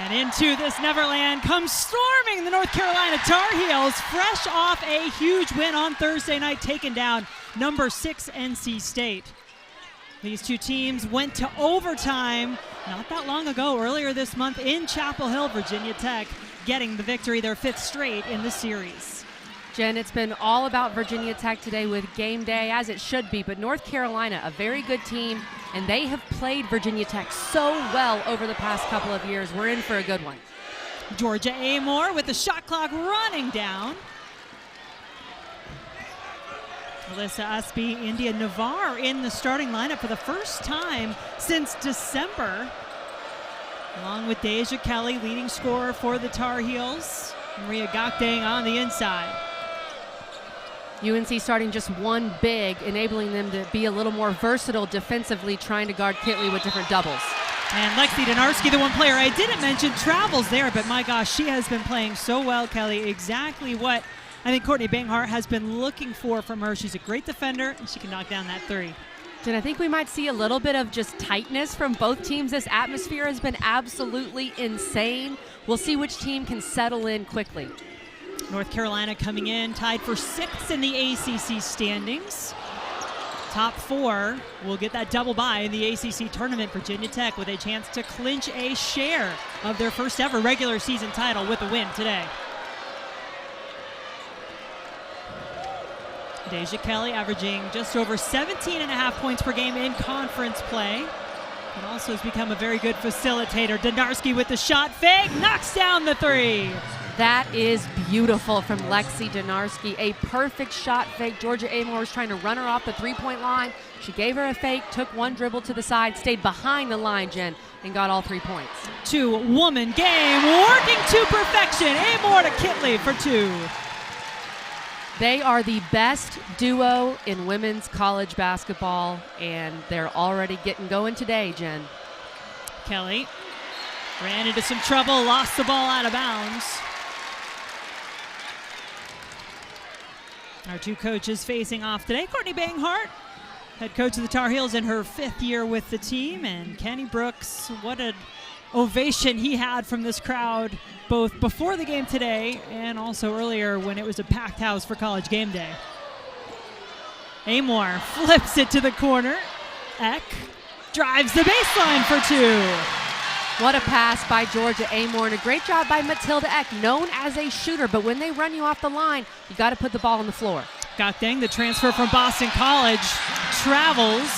And into this Neverland comes storming the North Carolina Tar Heels, fresh off a huge win on Thursday night, taking down number 6 NC State. These two teams went to overtime not that long ago, earlier this month in Chapel Hill. Virginia Tech getting the victory, their 5th straight in the series. Jen, it's been all about Virginia Tech today with game day, as it should be, but North Carolina, a very good team, and they have played Virginia Tech so well over the past couple of years. We're in for a good one. Georgia Amoore with the shot clock running down. Alyssa Usby, India Navarre in the starting lineup for the first time since December, along with Deja Kelly, leading scorer for the Tar Heels. Maria Gakdeng on the inside. UNC starting just one big, enabling them to be a little more versatile defensively, trying to guard Kitley with different doubles. And Lexi Donarski, the one player I didn't mention, travels there, but my gosh, she has been playing so well, Kelly. Exactly what I think Courtney Banghart has been looking for from her. She's a great defender, and she can knock down that 3. And I think we might see a little bit of just tightness from both teams. This atmosphere has been absolutely insane. We'll see which team can settle in quickly. North Carolina coming in, tied for 6th in the ACC standings. Top 4 will get that double bye in the ACC tournament. Virginia Tech with a chance to clinch a share of their first ever regular season title with a win today. Deja Kelly averaging just over 17.5 points per game in conference play. And also has become a very good facilitator. Donarski with the shot fake, knocks down the 3. That is beautiful from Lexi Donarski. A perfect shot fake. Georgia Amoore was trying to run her off the 3-point line. She gave her a fake, took one dribble to the side, stayed behind the line, Jen, and got all 3 points. 2-woman game, working to perfection. Amoore to Kitley for 2. They are the best duo in women's college basketball, and they're already getting going today, Jen. Kelly ran into some trouble, lost the ball out of bounds. Our 2 coaches facing off today. Courtney Banghart, head coach of the Tar Heels in her 5th year with the team, and Kenny Brooks, what an ovation he had from this crowd, both before the game today and also earlier when it was a packed house for College game day. Amoore flips it to the corner. Eck drives the baseline for 2. What a pass by Georgia Amoore, and a great job by Matilda Eck, known as a shooter, but when they run you off the line, you got to put the ball on the floor. Gakdeng, the transfer from Boston College, travels.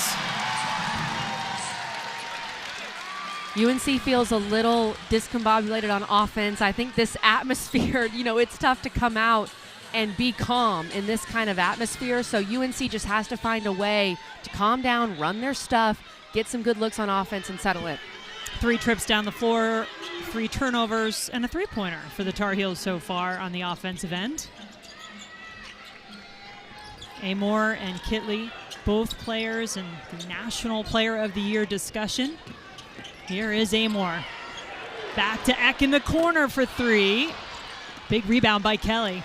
UNC feels a little discombobulated on offense. I think this atmosphere, it's tough to come out and be calm in this kind of atmosphere. So UNC just has to find a way to calm down, run their stuff, get some good looks on offense, and settle in. 3 trips down the floor, 3 turnovers, and a 3-pointer for the Tar Heels so far on the offensive end. Amoore and Kitley, both players in the National Player of the Year discussion. Here is Amoore. Back to Eck in the corner for 3. Big rebound by Kelly.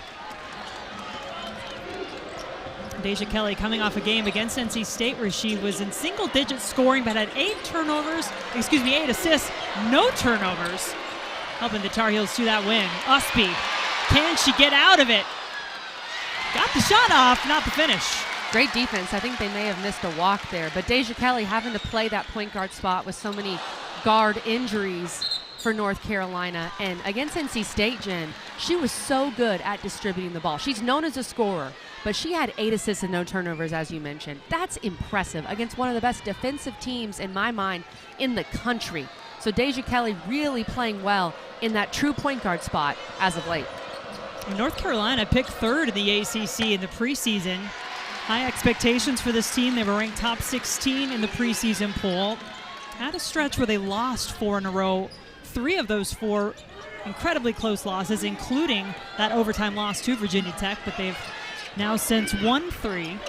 Deja Kelly coming off a game against NC State where she was in single-digit scoring but had 8 assists, no turnovers, helping the Tar Heels to that win. Usby, can she get out of it? Got the shot off, not the finish. Great defense. I think they may have missed a walk there, but Deja Kelly having to play that point guard spot with so many guard injuries for North Carolina. And against NC State, Jen, she was so good at distributing the ball. She's known as a scorer, but she had 8 assists and no turnovers, as you mentioned. That's impressive against one of the best defensive teams, in my mind, in the country. So Deja Kelly really playing well in that true point guard spot as of late. North Carolina picked 3rd in the ACC in the preseason. High expectations for this team. They were ranked top 16 in the preseason poll. Had a stretch where they lost 4 in a row. 3 of those 4 incredibly close losses, including that overtime loss to Virginia Tech, but they've now since won 3.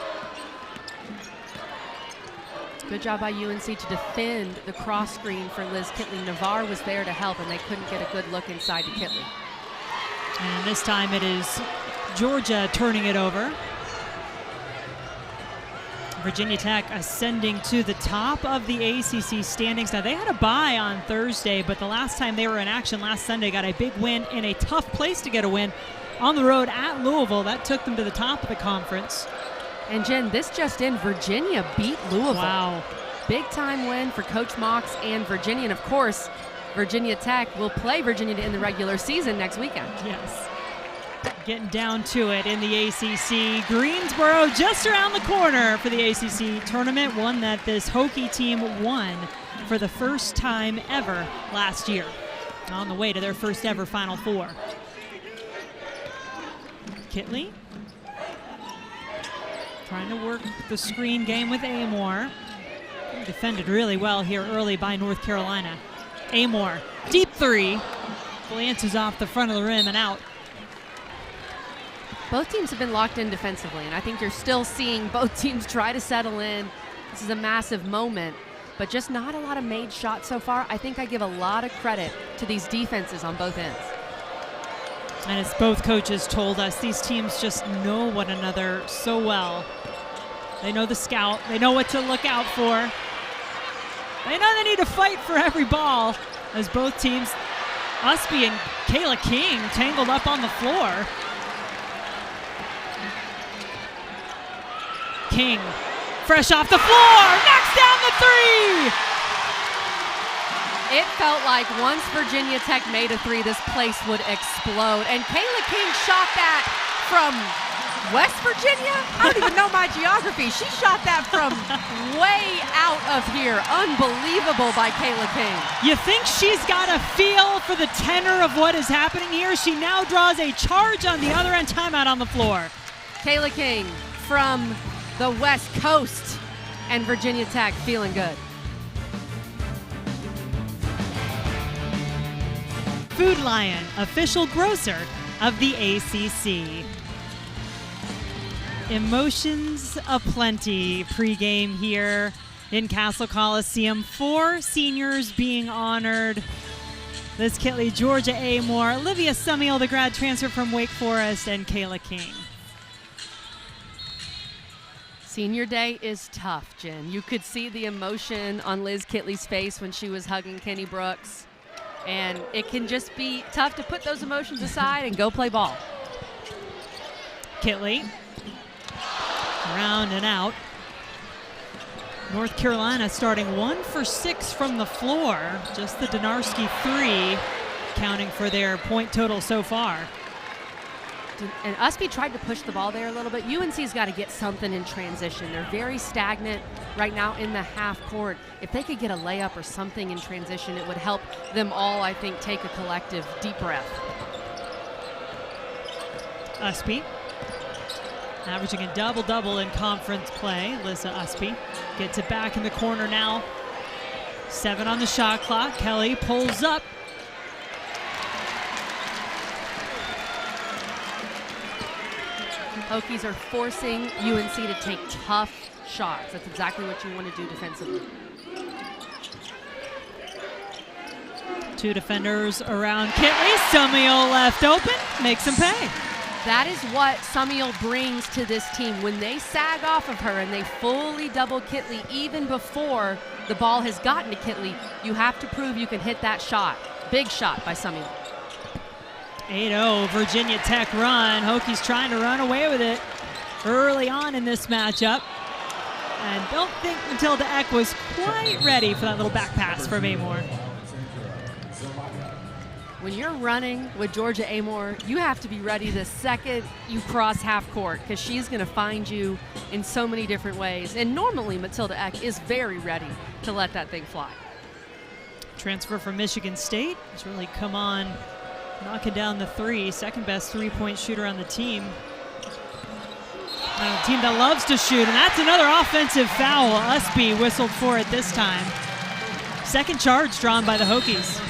Good job by UNC to defend the cross screen for Liz Kitley. Navarre was there to help, and they couldn't get a good look inside to Kitley. And this time it is Georgia turning it over. Virginia Tech ascending to the top of the ACC standings. Now, they had a bye on Thursday, but the last time they were in action last Sunday got a big win in a tough place to get a win on the road at Louisville. That took them to the top of the conference. And Jen, this just in, Virginia beat Louisville. Wow. Big time win for Coach Mox and Virginia. And of course, Virginia Tech will play Virginia in the regular season next weekend. Yes. Getting down to it in the ACC. Greensboro just around the corner for the ACC tournament, one that this Hokie team won for the first time ever last year. On the way to their first ever Final Four. Kitley trying to work the screen game with Amoore. Defended really well here early by North Carolina. Amoore, deep three, glances off the front of the rim and out. Both teams have been locked in defensively, and I think you're still seeing both teams try to settle in. This is a massive moment, but just not a lot of made shots so far. I think I give a lot of credit to these defenses on both ends. And as both coaches told us, these teams just know one another so well. They know the scout. They know what to look out for. They know they need to fight for every ball as both teams, Usby and Kayla King, tangled up on the floor. King, fresh off the floor, knocks down the three! It felt like once Virginia Tech made a three, this place would explode. And Kayla King shot that from West Virginia? I don't even know my geography. She shot that from way out of here. Unbelievable by Kayla King. You think she's got a feel for the tenor of what is happening here? She now draws a charge on the other end. Timeout on the floor. Kayla King from the West Coast, and Virginia Tech feeling good. Food Lion, official grocer of the ACC. Emotions aplenty pregame here in Castle Coliseum. 4 seniors being honored. Liz Kitley, Georgia Amoore, Olivia Sumiel, the grad transfer from Wake Forest, and Kayla King. Senior day is tough, Jen. You could see the emotion on Liz Kitley's face when she was hugging Kenny Brooks. And it can just be tough to put those emotions aside and go play ball. Kitley, around and out. North Carolina starting 1 for 6 from the floor. Just the Donarski 3 counting for their point total so far. And Usby tried to push the ball there a little bit. UNC's got to get something in transition. They're very stagnant right now in the half court. If they could get a layup or something in transition, it would help them all, I think, take a collective deep breath. Usby averaging a double-double in conference play. Lissa Usby gets it back in the corner now. 7 on the shot clock. Kelly pulls up. Hokies are forcing UNC to take tough shots. That's exactly what you want to do defensively. 2 defenders around Kitley. Sumiel left open, makes him pay. That is what Sumiel brings to this team. When they sag off of her and they fully double Kitley even before the ball has gotten to Kitley, you have to prove you can hit that shot. Big shot by Sumiel. 8-0 Virginia Tech run. Hokies trying to run away with it early on in this matchup. And don't think Matilda Eck was quite ready for that little back pass from Amoore. When you're running with Georgia Amoore, you have to be ready the second you cross half court because she's going to find you in so many different ways. And normally Matilda Eck is very ready to let that thing fly. Transfer from Michigan State has really come on knocking down the 3, second best 3-point shooter on the team. A team that loves to shoot, and that's another offensive foul. Usby whistled for it this time. Second charge drawn by the Hokies.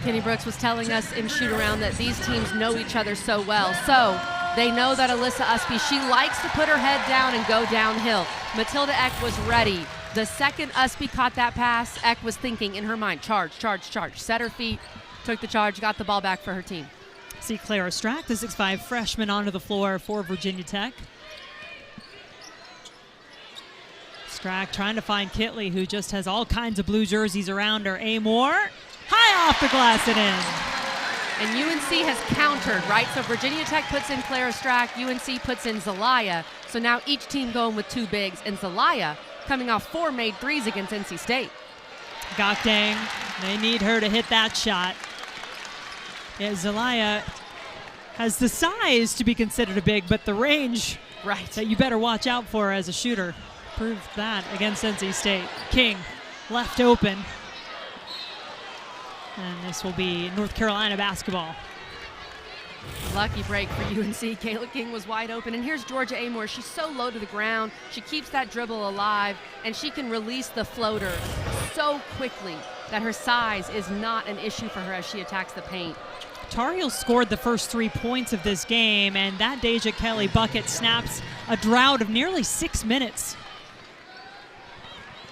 Kenny Brooks was telling us in shoot-around that these teams know each other so well. So they know that Alyssa Usby, she likes to put her head down and go downhill. Matilda Eck was ready. The second Usby caught that pass, Eck was thinking in her mind, charge, charge, charge. Set her feet, took the charge, got the ball back for her team. See Clara Strack, the 6'5" freshman, onto the floor for Virginia Tech. Strack trying to find Kitley, who just has all kinds of blue jerseys around her. Amoore, high off the glass and in. And UNC has countered, right? So Virginia Tech puts in Clara Strack, UNC puts in Zelaya. So now each team going with two bigs, and Zelaya coming off 4 made threes against NC State. Gokdang, they need her to hit that shot. Yeah, Zelaya has the size to be considered a big, but the range that you better watch out for as a shooter. Proved that against NC State. King left open. And this will be North Carolina basketball. Lucky break for UNC. Kayla King was wide open. And here's Georgia Amoore. She's so low to the ground. She keeps that dribble alive, and she can release the floater so quickly that her size is not an issue for her as she attacks the paint. Tar Heels scored the first 3 points of this game, and that Deja Kelly bucket snaps a drought of nearly 6 minutes.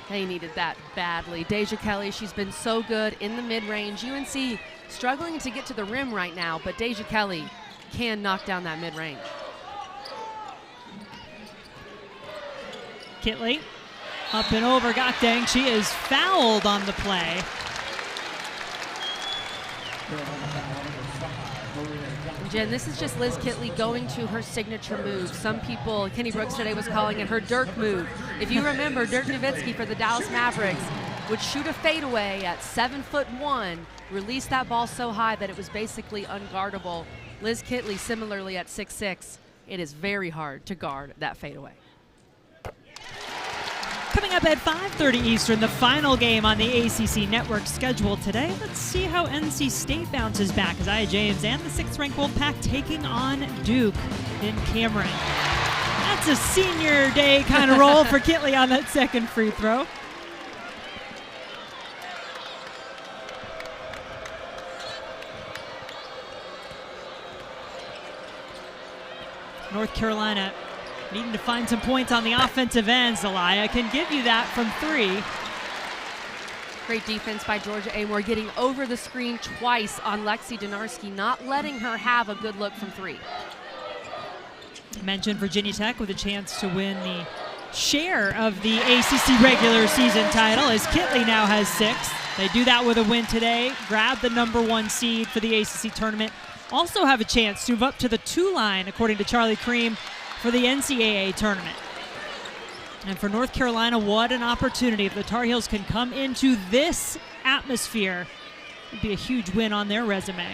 They needed that badly. Deja Kelly, she's been so good in the mid-range. UNC struggling to get to the rim right now, but Deja Kelly can knock down that mid-range. Kitley up and over. Gokdang, she is fouled on the play. Jen, this is just Liz Kitley going to her signature move. Some people, Kenny Brooks today was calling it her Dirk move. If you remember, Dirk Nowitzki for the Dallas Mavericks would shoot a fadeaway at 7'1", release that ball so high that it was basically unguardable. Liz Kitley, similarly at 6'6", it is very hard to guard that fadeaway. Coming up at 5:30 Eastern, the final game on the ACC network schedule today. Let's see how NC State bounces back as Aya James and the 6th-ranked Wolfpack taking on Duke in Cameron. That's a senior day kind of roll for Kitley on that second free throw. North Carolina needing to find some points on the offensive end. Zelaya can give you that from 3. Great defense by Georgia Amoore, getting over the screen twice on Lexi Donarski, not letting her have a good look from 3. Mentioned Virginia Tech with a chance to win the share of the ACC regular season title as Kitley now has 6. They do that with a win today, grab the #1 seed for the ACC tournament. Also have a chance to move up to the 2 line, according to Charlie Cream, for the NCAA tournament. And for North Carolina, what an opportunity. If the Tar Heels can come into this atmosphere, it would be a huge win on their resume.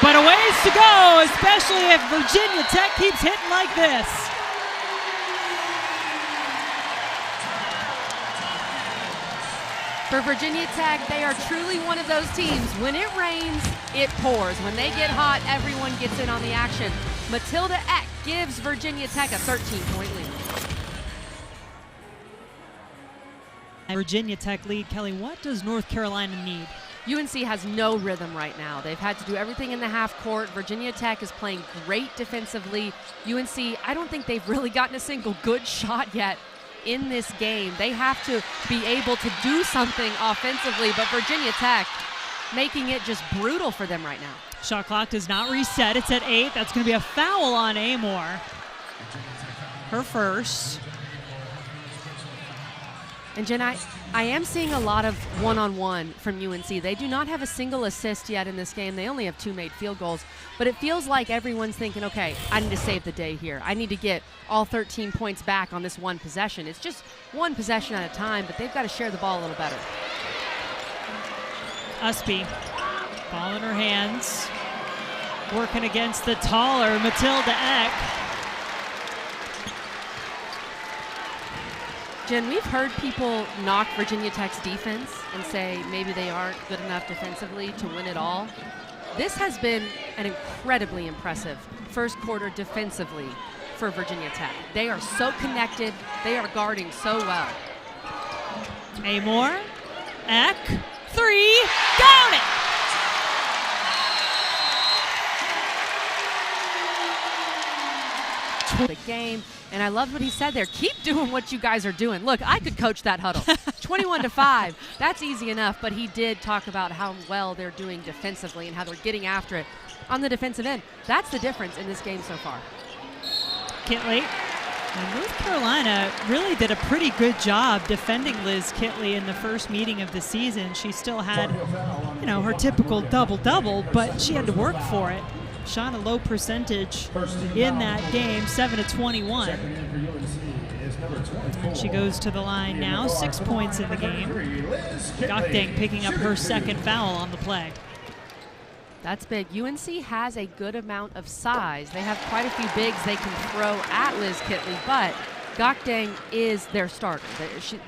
But a ways to go, especially if Virginia Tech keeps hitting like this. For Virginia Tech, they are truly one of those teams. When it rains, it pours. When they get hot, everyone gets in on the action. Matilda Eck gives Virginia Tech a 13-point lead. Virginia Tech lead. Kelly, what does North Carolina need? UNC has no rhythm right now. They've had to do everything in the half court. Virginia Tech is playing great defensively. UNC, I don't think they've really gotten a single good shot yet in this game. They have to be able to do something offensively, but Virginia Tech making it just brutal for them right now. Shot clock does not reset. It's at 8. That's going to be a foul on Amore. Her first. And Jen, I am seeing a lot of one-on-one from UNC. They do not have a single assist yet in this game. They only have 2 made field goals. But it feels like everyone's thinking, okay, I need to save the day here. I need to get all 13 points back on this one possession. It's just one possession at a time, but they've got to share the ball a little better. Usby, ball in her hands, working against the taller Matilda Eck. Jen, we've heard people knock Virginia Tech's defense and say maybe they aren't good enough defensively to win it all. This has been an incredibly impressive first quarter defensively for Virginia Tech. They are so connected. They are guarding so well. Amore, Eck, 3, got it! The game, and I loved what he said there. Keep doing what you guys are doing. Look, I could coach that huddle. 21-5, that's easy enough, but he did talk about how well they're doing defensively and how they're getting after it on the defensive end. That's the difference in this game so far. Kitley And North Carolina really did a pretty good job defending Liz Kitley in the first meeting of the season. She still had, her typical double-double, but she had to work for it. Shot a low percentage in that game, 7-21. And she goes to the line now, 6 points in the game. Gokdeng picking up her second foul on the play. That's big. UNC has a good amount of size. They have quite a few bigs they can throw at Liz Kitley, but Gokdeng is their starter.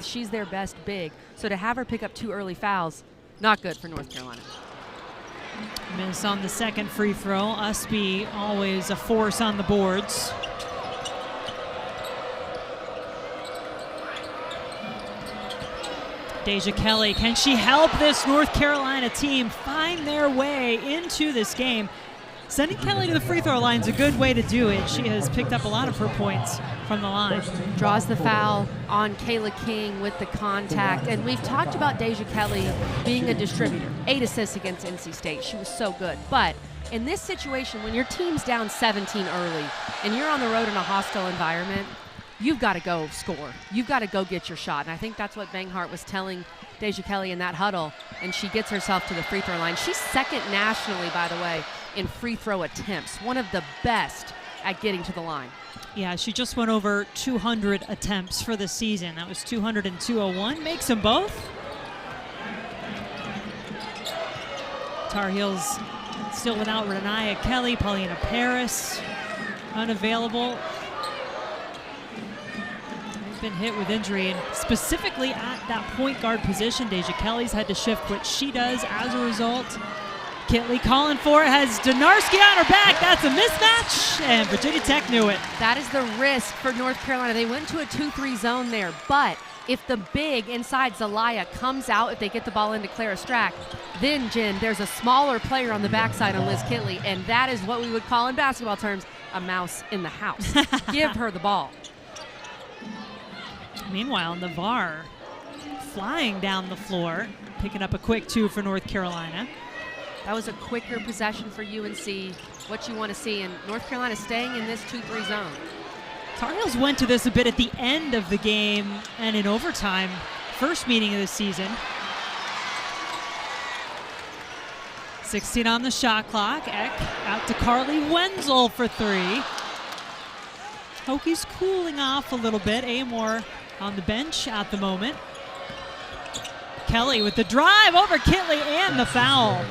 She's their best big. So to have her pick up 2 early fouls, not good for North Carolina. Miss on the second free throw. Usby always a force on the boards. Deja Kelly, can she help this North Carolina team find their way into this game? Sending Kelly to the free throw line is a good way to do it. She has picked up a lot of her points from the line. Draws the foul on Kayla King with the contact. And we've talked about Deja Kelly being a distributor. 8 assists against NC State. She was so good. But in this situation, when your team's down 17 early and you're on the road in a hostile environment, you've got to go score. You've got to go get your shot. And I think that's what Banghart was telling Deja Kelly in that huddle, and she gets herself to the free throw line. She's second nationally, by the way, in free throw attempts. One of the best at getting to the line. Yeah, she just went over 200 attempts for the season. That was 200 and 201. Makes them both. Tar Heels still without Renaya Kelly, Paulina Paris unavailable. Been hit with injury, and specifically at that point guard position, Deja Kelly's had to shift what she does as a result. Kitley calling for it, has Donarski on her back. That's a mismatch, and Virginia Tech knew it. That is the risk for North Carolina. They went to a 2-3 zone there, but if the big inside Zelaya comes out, if they get the ball into Clara Strack, then, Jen, there's a smaller player on the backside on Liz Kitley, and that is what we would call in basketball terms a mouse in the house. Give her the ball. Meanwhile, Navarre flying down the floor, picking up a quick 2 for North Carolina. That was a quicker possession for UNC, what you want to see, and North Carolina staying in this 2-3 zone. Tar Heels went to this a bit at the end of the game and in overtime, first meeting of the season. 16 on the shot clock. Eck out to Carly Wenzel for 3. Hokies cooling off a little bit. Amore on the bench at the moment. Kelly with the drive over Kitley and the foul.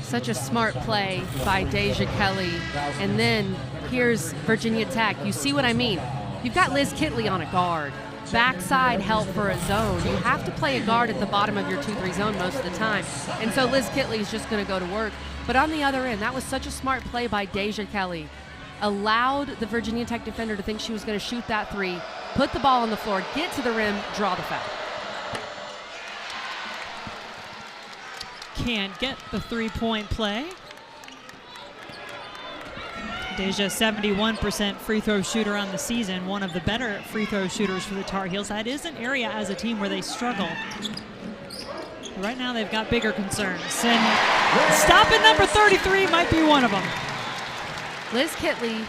Such a smart play by Deja Kelly. And then here's Virginia Tech. You see what I mean? You've got Liz Kitley on a guard. Backside help for a zone. You have to play a guard at the bottom of your 2-3 zone most of the time. And so Liz Kitley is just going to go to work. But on the other end, that was such a smart play by Deja Kelly. Allowed the Virginia Tech defender to think she was going to shoot that 3, put the ball on the floor, get to the rim, draw the foul. Can't get the 3-point play. Deja, 71% free throw shooter on the season, one of the better free throw shooters for the Tar Heels. That is an area as a team where they struggle. Right now they've got bigger concerns. And stopping number 33 might be one of them. Liz Kitley,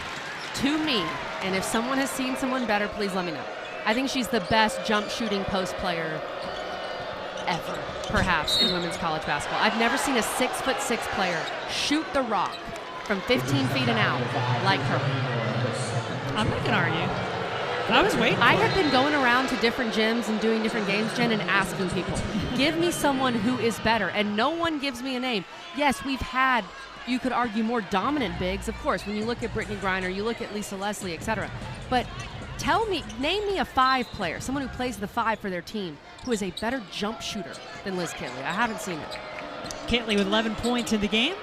to me, and if someone has seen someone better, please let me know. I think she's the best jump shooting post player ever, perhaps, in women's college basketball. I've never seen a 6'6" player shoot the rock from 15 feet and out like her. I'm not going to argue. I was waiting. I have been going around to different gyms and doing different games, Jen, and asking people, give me someone who is better. And no one gives me a name. Yes, we've had, you could argue, more dominant bigs, of course. When you look at Brittany Griner, you look at Lisa Leslie, etc. But name me a 5 player, someone who plays the 5 for their team, who is a better jump shooter than Liz Kitley. I haven't seen it. Kitley with 11 points in the game.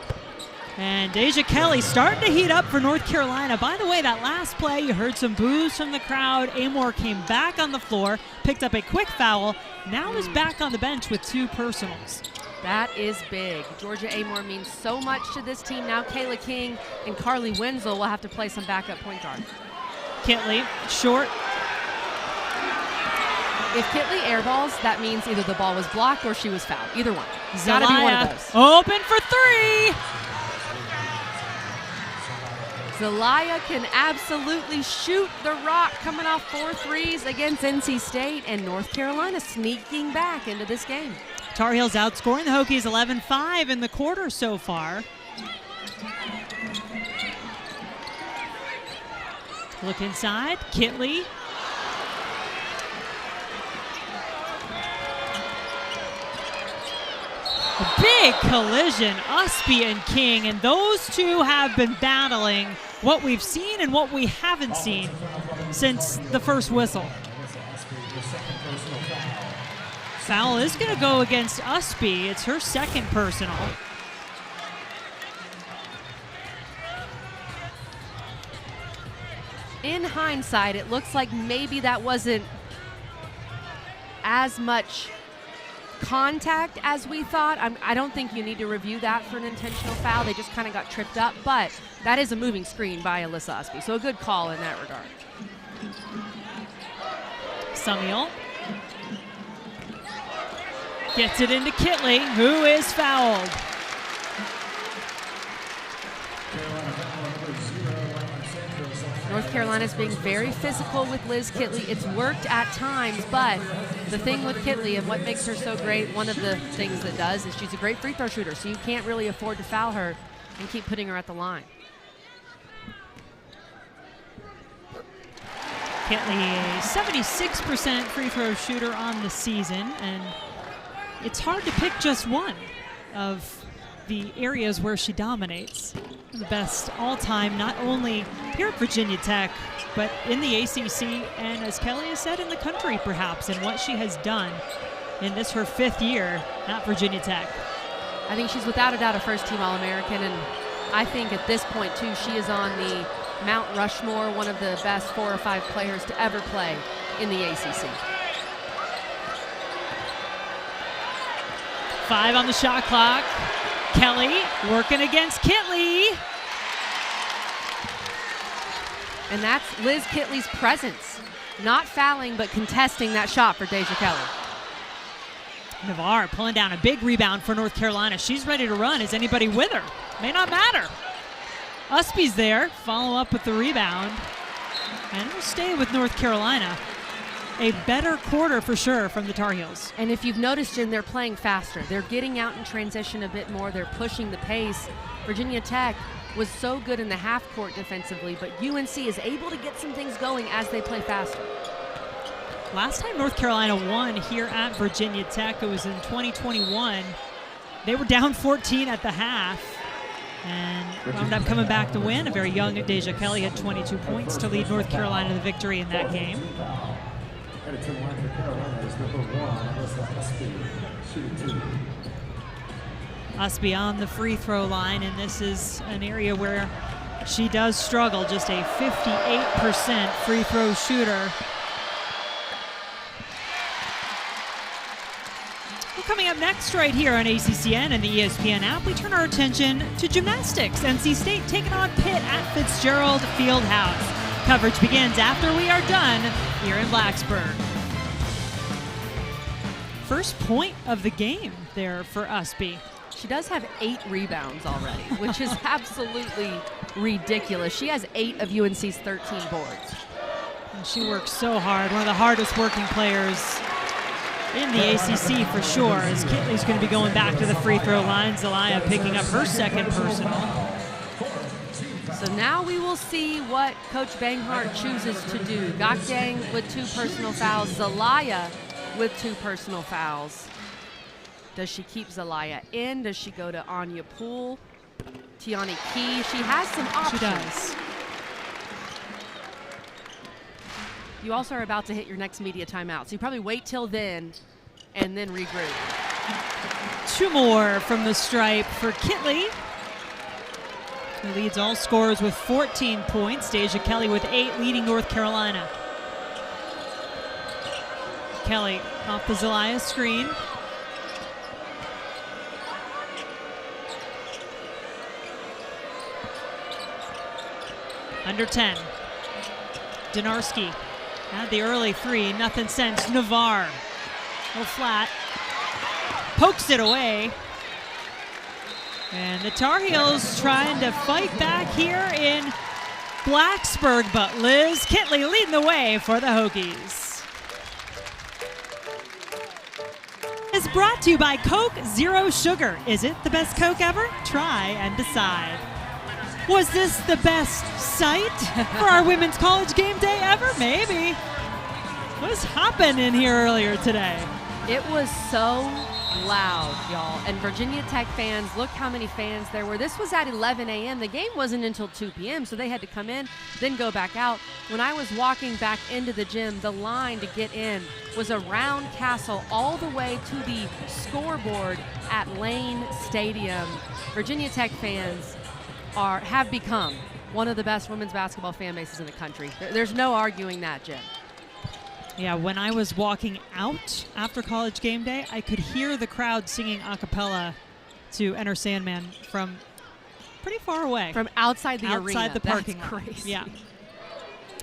And Deja Kelly starting to heat up for North Carolina. By the way, that last play, you heard some boos from the crowd. Amore came back on the floor, picked up a quick foul, now is back on the bench with 2 personals. That is big. Georgia Amore means so much to this team. Now Kayla King and Carly Wenzel will have to play some backup point guard. Kitley, short. If Kitley airballs, that means either the ball was blocked or she was fouled. Either one. Gotta be one of those. Open for 3. Zelaya can absolutely shoot the rock, coming off 4 threes against NC State, and North Carolina sneaking back into this game. Tar Heels outscoring the Hokies 11-5 in the quarter so far. Look inside, Kitley. A big collision, Usby and King, and those two have been battling what we've seen and what we haven't seen since the first whistle. Foul is going to go against Usby. It's her second personal. In hindsight, it looks like maybe that wasn't as much contact as we thought. I don't think you need to review that for an intentional foul. They just kind of got tripped up, but that is a moving screen by Alyssa Usby, so a good call in that regard. Samiel gets it into Kitley, who is fouled. North Carolina's being very physical with Liz Kitley. It's worked at times, but the thing with Kitley and what makes her so great, one of the things that does is she's a great free throw shooter, so you can't really afford to foul her and keep putting her at the line. Kitley, a 76% free throw shooter on the season, and it's hard to pick just one of the areas where she dominates. The best all-time, not only here at Virginia Tech, but in the ACC, and as Kelly has said, in the country perhaps, and what she has done in this her 5th year at Virginia Tech. I think she's without a doubt a first-team All-American, and I think at this point, too, she is on the Mount Rushmore, one of the best 4 or 5 players to ever play in the ACC. 5 on the shot clock. Kelly working against Kitley. And that's Liz Kitley's presence. Not fouling, but contesting that shot for Deja Kelly. Navarre pulling down a big rebound for North Carolina. She's ready to run. Is anybody with her? May not matter. Usby's there. Follow up with the rebound. And we'll stay with North Carolina. A better quarter for sure from the Tar Heels. And if you've noticed, Jen, they're playing faster. They're getting out in transition a bit more. They're pushing the pace. Virginia Tech was so good in the half court defensively, but UNC is able to get some things going as they play faster. Last time North Carolina won here at Virginia Tech, it was in 2021. They were down 14 at the half and wound up coming back to win. A very young Deja Kelly had 22 points to lead North Carolina to the victory in that game. Usby on the free throw line, and this is an area where she does struggle. Just a 58% free throw shooter. Well, coming up next right here on ACCN and the ESPN app, we turn our attention to gymnastics. NC State taking on Pitt at Fitzgerald Fieldhouse. Coverage begins after we are done here in Blacksburg. First point of the game there for Usby. She does have 8 rebounds already, which is absolutely ridiculous. She has 8 of UNC's 13 boards. And she works so hard. One of the hardest working players in the ACC for sure, as Kitley's going to be going back to the free throw line. Zelaya picking up her second personal. So now we will see what Coach Banghart chooses to do. Gakdang with 2 personal fouls. Zelaya with 2 personal fouls. Does she keep Zelaya in? Does she go to Anya Poole? Tiani Key? She has some options. She does. You also are about to hit your next media timeout, so you probably wait till then and then regroup. 2 more from the stripe for Kitley, who leads all scorers with 14 points. Deja Kelly with 8, leading North Carolina. Kelly off the Zelaya screen. Under 10. Donarski had the early 3, nothing since. Navarre, a little flat, pokes it away. And the Tar Heels trying to fight back here in Blacksburg, but Liz Kitley leading the way for the Hokies. Is brought to you by Coke Zero Sugar. Is it the best Coke ever? Try and decide. Was this the best sight for our women's college game day ever? Maybe. What's happening here earlier today? It was so loud, y'all. And Virginia Tech fans, look how many fans there were. This was at 11 a.m. The game wasn't until 2 p.m., so they had to come in, then go back out. When I was walking back into the gym, the line to get in was around Castle all the way to the scoreboard at Lane Stadium. Virginia Tech fans have become one of the best women's basketball fan bases in the country. There's no arguing that, Jim. Yeah, when I was walking out after college game day, I could hear the crowd singing a cappella to Enter Sandman from pretty far away. From outside the arena. Outside the parking lot. Crazy. Yeah.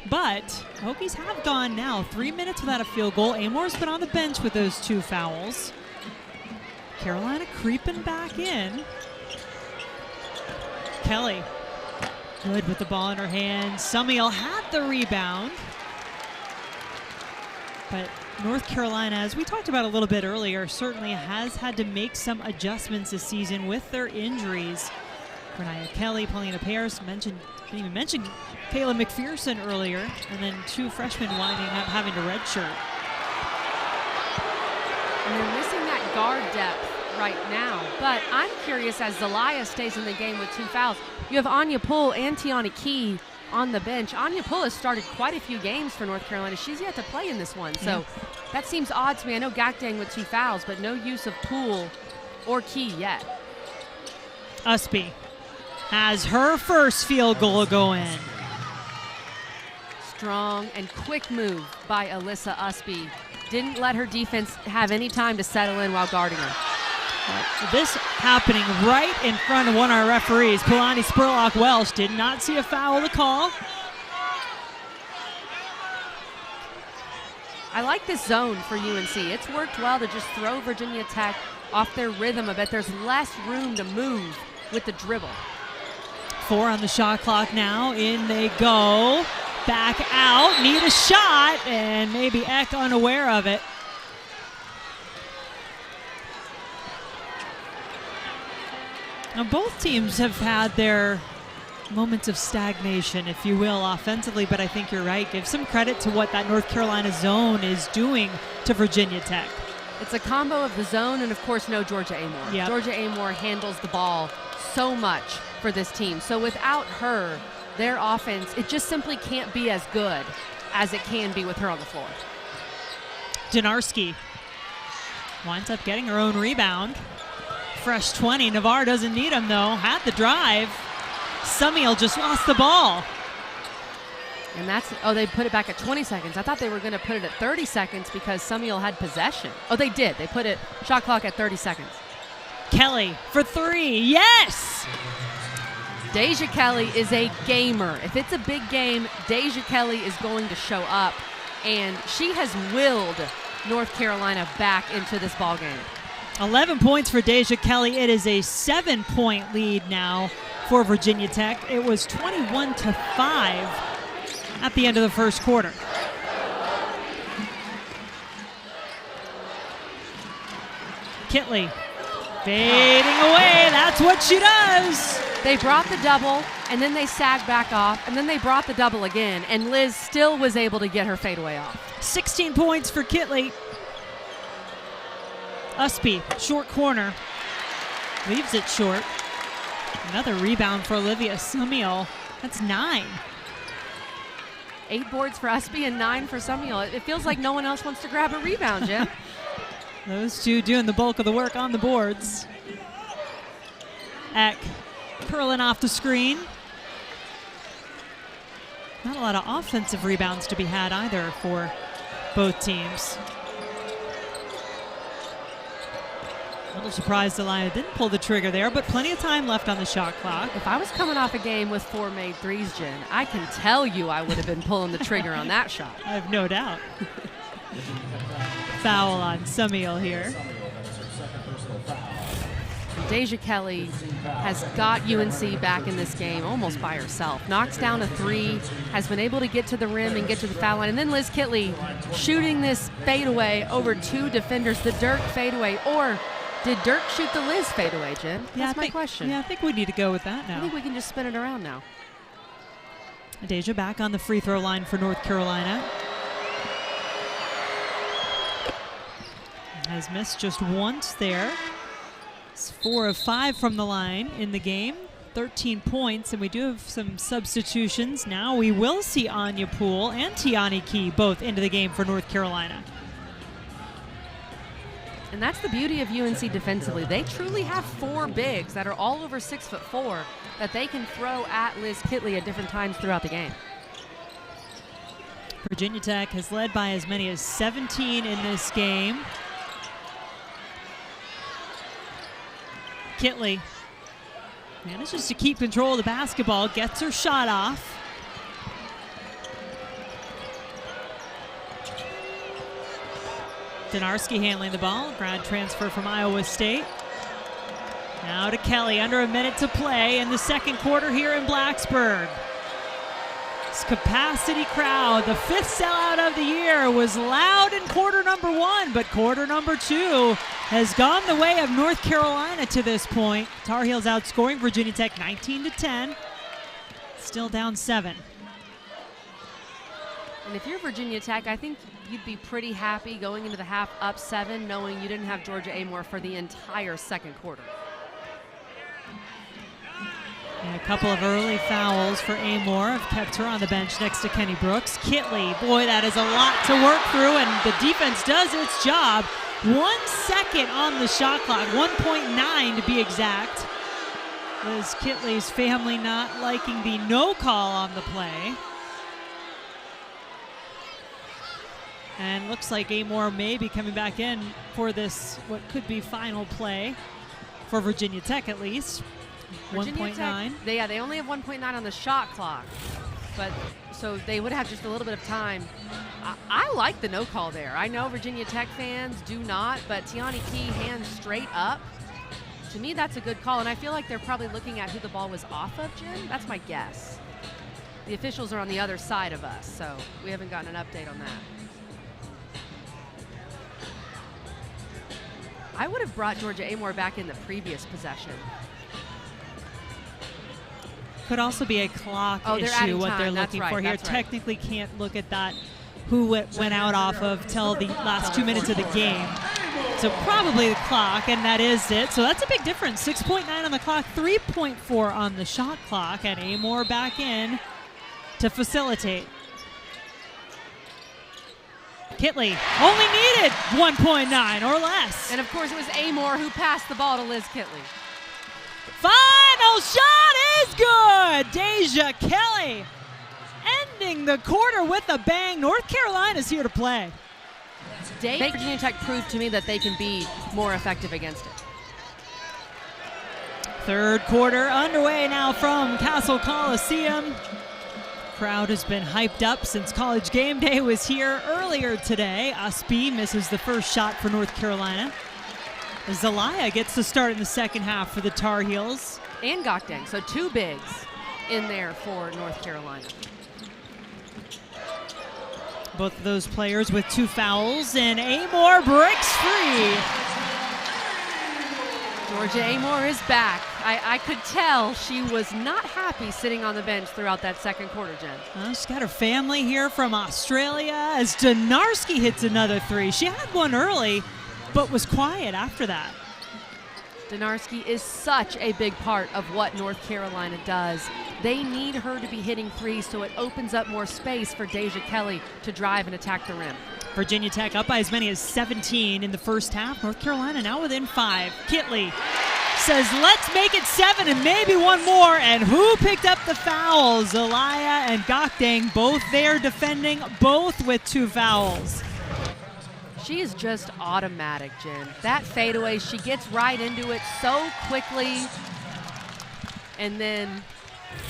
But Hokies have gone now 3 minutes without a field goal. Amore's been on the bench with those 2 fouls. Carolina creeping back in. Kelly, good with the ball in her hand. Sumiel had the rebound. But North Carolina, as we talked about a little bit earlier, certainly has had to make some adjustments this season with their injuries. Deja Kelly, Paulina Paris, didn't even mention Kayla McPherson earlier, and then 2 freshmen winding up having to redshirt. And they're missing that guard depth right now. But I'm curious, as Zelaya stays in the game with 2 fouls, you have Anya Poole and Tiana Key on the bench. Anya Poole has started quite a few games for North Carolina. She's yet to play in this one, so that seems odd to me. I know Gakdang with 2 fouls, but no use of Poole or Key yet. Usby has her first field goal go in. Strong and quick move by Alyssa Usby. Didn't let her defense have any time to settle in while guarding her. This happening right in front of one of our referees. Polani Spurlock-Welsh did not see a foul to call. I like this zone for UNC. It's worked well to just throw Virginia Tech off their rhythm a bit. There's less room to move with the dribble. 4 on the shot clock now. In they go. Back out. Need a shot. And maybe Eck unaware of it. Now, both teams have had their moments of stagnation, if you will, offensively, but I think you're right. Give some credit to what that North Carolina zone is doing to Virginia Tech. It's a combo of the zone and, of course, no Georgia Amoore. Yep. Georgia Amoore handles the ball so much for this team. So without her, their offense, it just simply can't be as good as it can be with her on the floor. Donarski winds up getting her own rebound. Fresh 20. Navarre doesn't need him, though. Had the drive. Sumiel just lost the ball. And they put it back at 20 seconds. I thought they were going to put it at 30 seconds because Sumiel had possession. Oh, they did. They put it shot clock at 30 seconds. Kelly for 3. Yes! Deja Kelly is a gamer. If it's a big game, Deja Kelly is going to show up. And she has willed North Carolina back into this ball game. 11 points for Deja Kelly. It is a 7-point lead now for Virginia Tech. It was 21-5 at the end of the first quarter. Kitley fading away. That's what she does. They brought the double, and then they sagged back off, and then they brought the double again, and Liz still was able to get her fadeaway off. 16 points for Kitley. Usby, short corner, leaves it short. Another rebound for Olivia Sumiel. That's 9. 8 boards for Usby and 9 for Sumiel. It feels like no one else wants to grab a rebound, Jim. Those two doing the bulk of the work on the boards. Eck curling off the screen. Not a lot of offensive rebounds to be had either for both teams. A little surprised Zelaya didn't pull the trigger there, but plenty of time left on the shot clock. If I was coming off a game with 4 made threes, Jen, I can tell you I would have been pulling the trigger on that shot. I have no doubt. Foul on Sumiel here. Deja Kelly has got UNC back in this game almost by herself. Knocks down a 3, has been able to get to the rim and get to the foul line. And then Liz Kitley shooting this fadeaway over 2 defenders, the Dirk fadeaway. Or did Dirk shoot the Liz fadeaway, Jen? That's my question. Yeah, I think we need to go with that now. I think we can just spin it around now. Deja back on the free throw line for North Carolina. Has missed just once there. It's 4 of 5 from the line in the game. 13 points, and we do have some substitutions. Now we will see Anya Poole and Tiani Key both into the game for North Carolina. And that's the beauty of UNC defensively. They truly have 4 bigs that are all over 6'4" that they can throw at Liz Kitley at different times throughout the game. Virginia Tech has led by as many as 17 in this game. Kitley manages to keep control of the basketball, gets her shot off. Donarski handling the ball, grad transfer from Iowa State. Now to Kelly, under a minute to play in the second quarter here in Blacksburg. This capacity crowd, the 5th sellout of the year, was loud in quarter number 1, but quarter number 2 has gone the way of North Carolina to this point. Tar Heels outscoring Virginia Tech 19-10, still down 7. And if you're Virginia Tech, I think you'd be pretty happy going into the half up 7, knowing you didn't have Georgia Amoore for the entire second quarter. And a couple of early fouls for Amore have kept her on the bench next to Kenny Brooks. Kitley, boy, that is a lot to work through, and the defense does its job. 1 second on the shot clock, 1.9 to be exact. Liz Kitley's family not liking the no call on the play. And looks like Amore may be coming back in for this, what could be final play for Virginia Tech at least. 1.9. They only have 1.9 on the shot clock, but so they would have just a little bit of time. I like the no call there. I know Virginia Tech fans do not, but Tiani Key hands straight up. To me, that's a good call, and I feel like they're probably looking at who the ball was off of, Jim. That's my guess. The officials are on the other side of us, so we haven't gotten an update on that. I would have brought Georgia Amoore back in the previous possession. Could also be a clock issue, what they're looking for here. Technically can't look at that, who went out off of till the last 2 minutes of the game. So probably the clock, and that is it. So that's a big difference. 6.9 on the clock, 3.4 on the shot clock, and Amore back in to facilitate. Kitley only needed 1.9 or less. And of course it was Amore who passed the ball to Liz Kitley. Final shot is good. Deja Kelly ending the quarter with a bang. North Carolina's here to play. Virginia Tech proved to me that they can be more effective against it. Third quarter underway now from Castle Coliseum. Crowd has been hyped up since College Game Day was here earlier today. Usby misses the first shot for North Carolina. Zelaya gets the start in the second half for the Tar Heels. And Gokdeng, so 2 bigs in there for North Carolina. Both of those players with 2 fouls, and Amore breaks free. Georgia Amoore is back. I could tell she was not happy sitting on the bench throughout that second quarter, Jen. She's got her family here from Australia as Donarski hits another 3. She had one early, but was quiet after that. Donarski is such a big part of what North Carolina does. They need her to be hitting 3s so it opens up more space for Deja Kelly to drive and attack the rim. Virginia Tech up by as many as 17 in the first half. North Carolina now within 5. Kitley says, let's make it 7 and maybe one more. And who picked up the fouls? Zelaya and Gokdeng both there defending, both with 2 fouls. She is just automatic, Jen. That fadeaway, she gets right into it so quickly. And then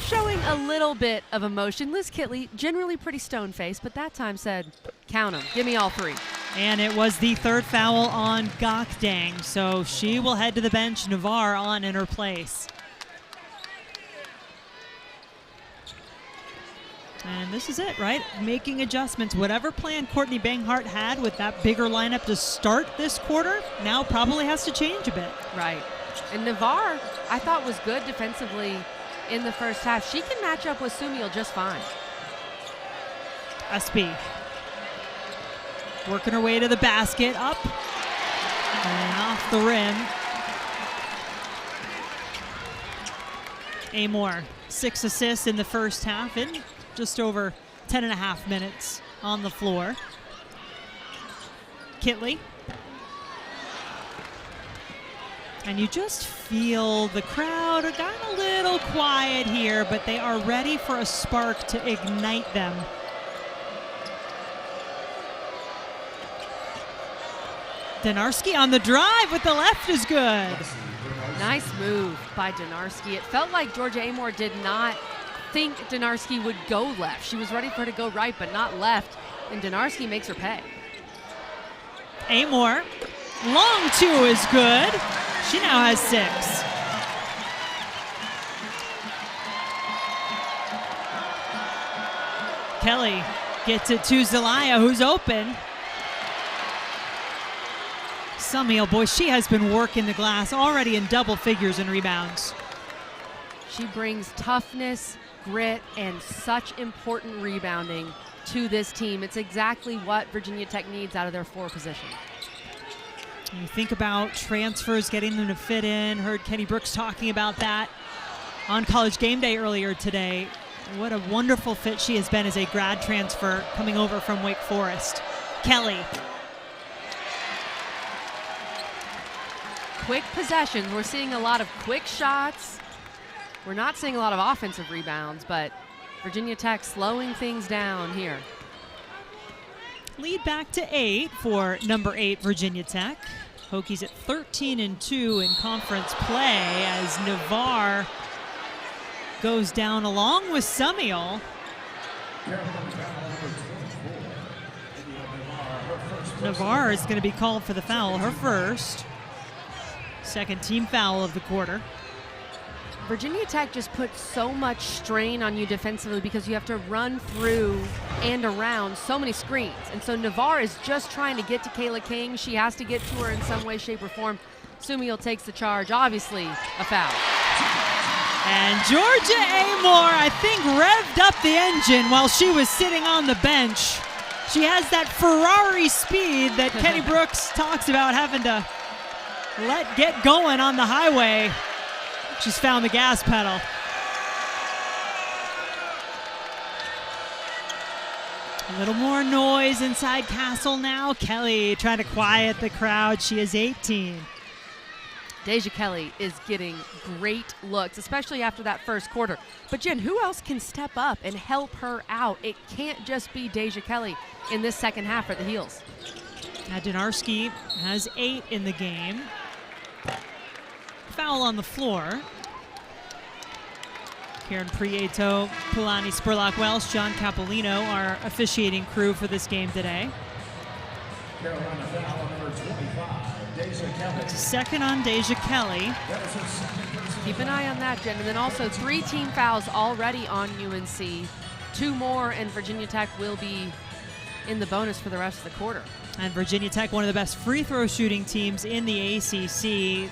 showing a little bit of emotion. Liz Kitley, generally pretty stone-faced, but that time said, count them, give me all 3. And it was the third foul on Gokdang, so she will head to the bench. Navarre on in her place. And this is it, right? Making adjustments. Whatever plan Courtney Banghart had with that bigger lineup to start this quarter, now probably has to change a bit. Right. And Navarre, I thought, was good defensively in the first half. She can match up with Sumiel just fine. SB working her way to the basket, up and off the rim. Amoore, 6 assists in the first half in just over 10.5 minutes on the floor. Kitley. And you just feel the crowd got a little quiet here, but they are ready for a spark to ignite them. Donarski on the drive with the left is good. Nice move by Donarski. It felt like Georgia Amoore did not think Donarski would go left. She was ready for her to go right, but not left, and Donarski makes her pay. Amoore, long 2 is good. She now has 6. Kelly gets it to Zelaya, who's open. Sumiel, boy, she has been working the glass, already in double figures in rebounds. She brings toughness, grit, and such important rebounding to this team. It's exactly what Virginia Tech needs out of their 4 position. You think about transfers, getting them to fit in. Heard Kenny Brooks talking about that on College Game Day earlier today. What a wonderful fit she has been as a grad transfer coming over from Wake Forest. Kelly. Quick possessions. We're seeing a lot of quick shots. We're not seeing a lot of offensive rebounds, but Virginia Tech slowing things down here. Lead back to 8 for number 8 Virginia Tech. Hokies at 13-2 in conference play as Navarre goes down along with Sumiel. Navarre is going to be called for the foul, her first. Second team foul of the quarter. Virginia Tech just puts so much strain on you defensively because you have to run through and around so many screens. And so Navarre is just trying to get to Kayla King. She has to get to her in some way, shape, or form. Sumiel takes the charge. Obviously, a foul. And Georgia Amoore, I think, revved up the engine while she was sitting on the bench. She has that Ferrari speed that Kenny Brooks talks about having to get going on the highway. She's found the gas pedal. A little more noise inside Castle now. Kelly trying to quiet the crowd. She is 18. Deja Kelly is getting great looks, especially after that first quarter. But Jen, who else can step up and help her out? It can't just be Deja Kelly in this second half for the Heels. Donarski has 8 in the game. Foul on the floor. Karen Prieto, Pulani Spurlock-Welsh, John Capolino, our officiating crew for this game today. It's a second on Deja Kelly. Keep an eye on that, Jen. And then also 3 team fouls already on UNC. 2 more, and Virginia Tech will be in the bonus for the rest of the quarter. And Virginia Tech, one of the best free throw shooting teams in the ACC.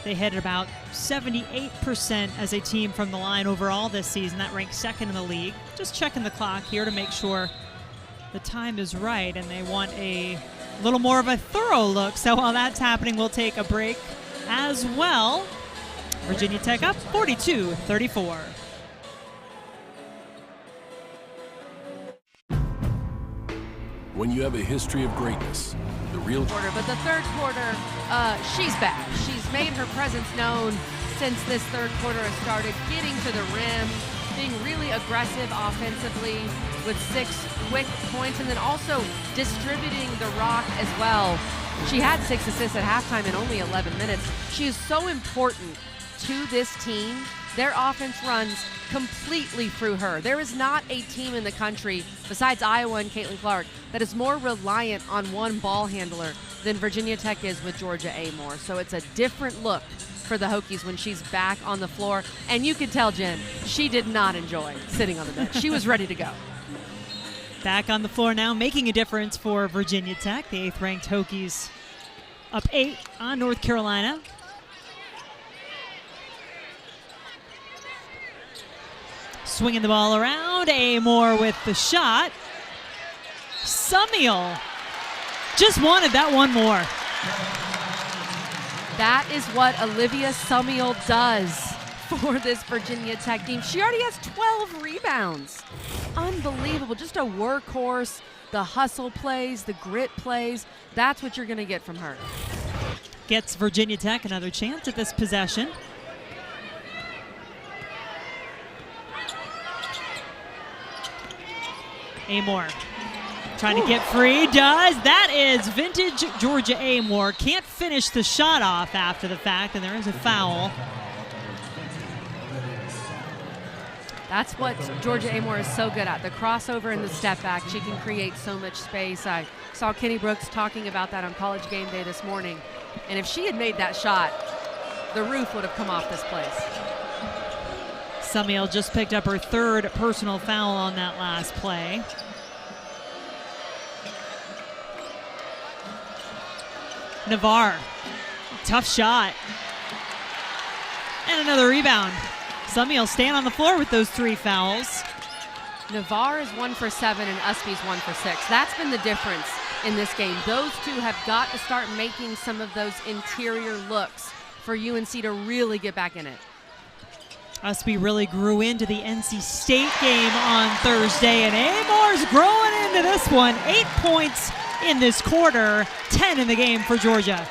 They hit about 78% as a team from the line overall this season. That ranks 2nd in the league. Just checking the clock here to make sure the time is right, and they want a little more of a thorough look. So while that's happening, we'll take a break as well. Virginia Tech up 42-34. When you have a history of greatness, the real quarter, but the third quarter, she's back. She's made her presence known since this third quarter has started, getting to the rim, being really aggressive offensively with 6 quick points, and then also distributing the rock as well. She had 6 assists at halftime in only 11 minutes. She is so important to this team. Their offense runs completely through her. There is not a team in the country, besides Iowa and Caitlin Clark, that is more reliant on one ball handler than Virginia Tech is with Georgia Amoore. So it's a different look for the Hokies when she's back on the floor. And you can tell, Jen, she did not enjoy sitting on the bench. She was ready to go. Back on the floor now, making a difference for Virginia Tech. The 8th-ranked Hokies up 8 on North Carolina. Swinging the ball around. Amoore with the shot. Summiel just wanted that one more. That is what Olivia Summiel does for this Virginia Tech team. She already has 12 rebounds. Unbelievable. Just a workhorse. The hustle plays, the grit plays. That's what you're going to get from her. Gets Virginia Tech another chance at this possession. Amoore trying to get free, does. That is vintage Georgia Amoore. Can't finish the shot off after the fact, and there is a foul. That's what Georgia Amoore is so good at, the crossover and the step back. She can create so much space. I saw Kenny Brooks talking about that on College Game Day this morning, and if she had made that shot, the roof would have come off this place. Summiel just picked up her 3rd personal foul on that last play. Navarre, tough shot. And another rebound. Summiel staying on the floor with those 3 fouls. Navarre is 1 for 7 and Usby's 1 for 6. That's been the difference in this game. Those two have got to start making some of those interior looks for UNC to really get back in it. Usby really grew into the NC State game on Thursday, and Amoore's growing into this one. 8 points in this quarter, 10 in the game for Georgia.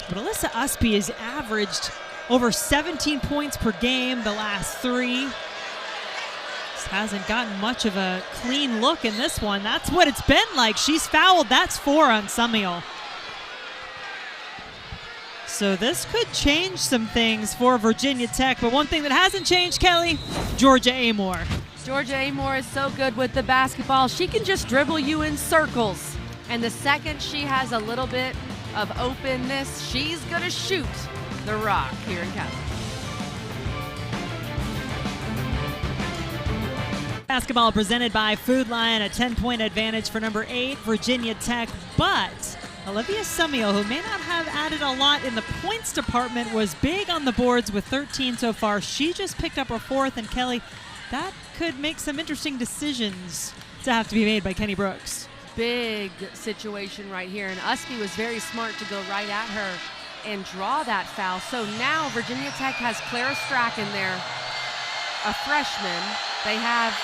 But Alyssa Usby has averaged over 17 points per game the last 3. Just hasn't gotten much of a clean look in this one. That's what it's been like. She's fouled. That's 4 on Summiel. So this could change some things for Virginia Tech. But one thing that hasn't changed, Kelly, Georgia Amoore. Georgia Amoore is so good with the basketball. She can just dribble you in circles. And the second she has a little bit of openness, she's going to shoot the rock here in Cali. Basketball presented by Food Lion, a 10-point advantage for number 8, Virginia Tech. But Olivia Summiel, who may not have added a lot in the points department, was big on the boards with 13 so far. She just picked up her 4th, and Kelly, that could make some interesting decisions to have to be made by Kenny Brooks. Big situation right here, and Usby was very smart to go right at her and draw that foul. So now Virginia Tech has Clara Strachan there, a freshman. They have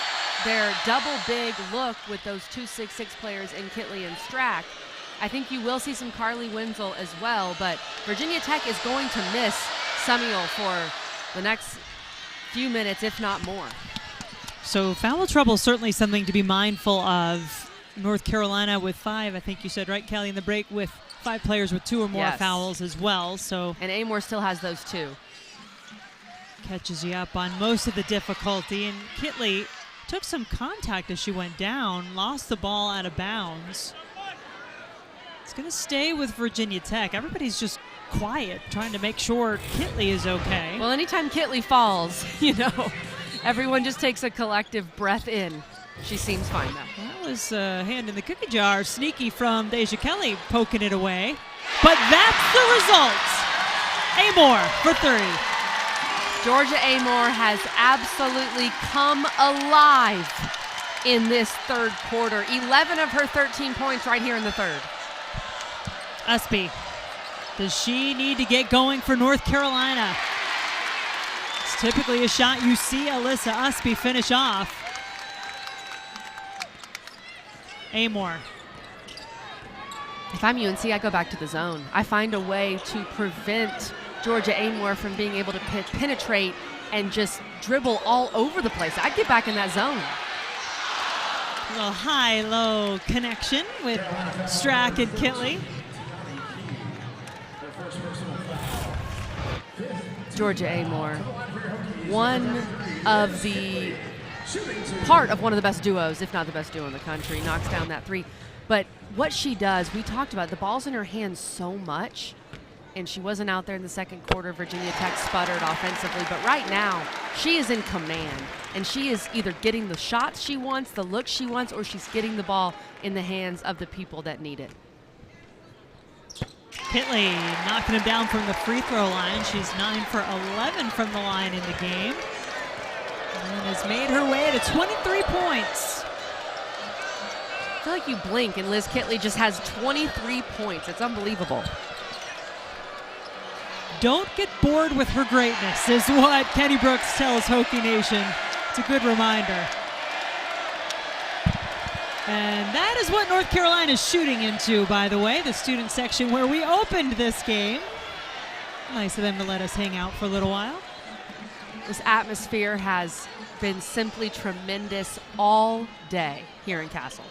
their double big look with those 2-6-6 players in Kitley and Strack. I think you will see some Carly Wenzel as well, but Virginia Tech is going to miss Summiel for the next few minutes, if not more. So foul trouble is certainly something to be mindful of. North Carolina with 5, I think you said, right, Kelly, in the break, with 5 players with 2 or more fouls as well. So and Amoore still has those 2. Catches you up on most of the difficulty. And Kitley took some contact as she went down, lost the ball out of bounds. It's going to stay with Virginia Tech. Everybody's just quiet, trying to make sure Kitley is okay. Well, anytime Kitley falls, everyone just takes a collective breath in. She seems fine though. That was a hand in the cookie jar. Sneaky from Deja Kelly poking it away. But that's the result. Amoore for 3. Georgia Amoore has absolutely come alive in this 3rd quarter. 11 of her 13 points right here in the 3rd. Usby, does she need to get going for North Carolina? It's typically a shot you see Alyssa Usby finish off. Amoore. If I'm UNC, I go back to the zone. I find a way to prevent Georgia Amoore from being able to penetrate and just dribble all over the place. I'd get back in that zone. A little high-low connection with Strack and Kitley. Georgia Amoore, part of one of the best duos, if not the best duo in the country, knocks down that three. But what she does, we talked about, the ball's in her hands so much, and she wasn't out there in the second quarter. Virginia Tech sputtered offensively, but right now, she is in command, and she is either getting the shots she wants, the looks she wants, or she's getting the ball in the hands of the people that need it. Kitley knocking him down from the free throw line. She's 9 for 11 from the line in the game, and has made her way to 23 points. I feel like you blink and Liz Kitley just has 23 points. It's unbelievable. Don't get bored with her greatness is what Kenny Brooks tells Hokie Nation. It's a good reminder. And that is what North Carolina is shooting into, by the way, the student section where we opened this game. Nice of them to let us hang out for a little while. This atmosphere has been simply tremendous all day here in Castle.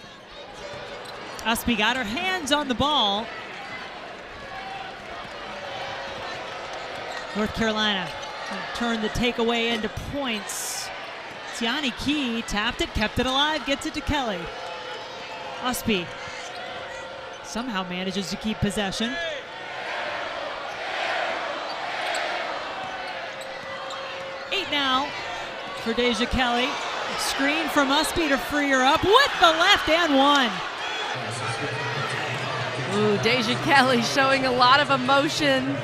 Usby got her hands on the ball. North Carolina turned the takeaway into points. Tiani Key tapped it, kept it alive, gets it to Kelly. Usby somehow manages to keep possession. Eight now for Deja Kelly. Screen from Usby to free her up with the left and one. Ooh, Deja Kelly showing a lot of emotion,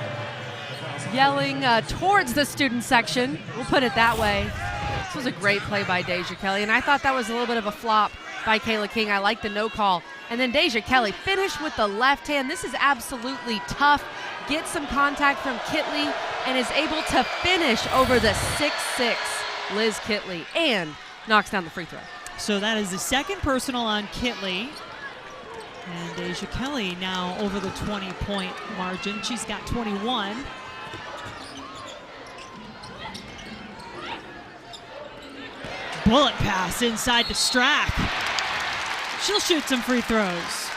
yelling towards the student section. We'll put it that way. This was a great play by Deja Kelly, and I thought that was a little bit of a flop by Kayla King. I like the no call. And then Deja Kelly finished with the left hand. This is absolutely tough. Gets some contact from Kitley and is able to finish over the 6'6" Liz Kitley and knocks down the free throw. So that is the second personal on Kitley. And Deja Kelly now over the 20-point margin. She's got 21. Bullet pass inside to Strack. She'll shoot some free throws.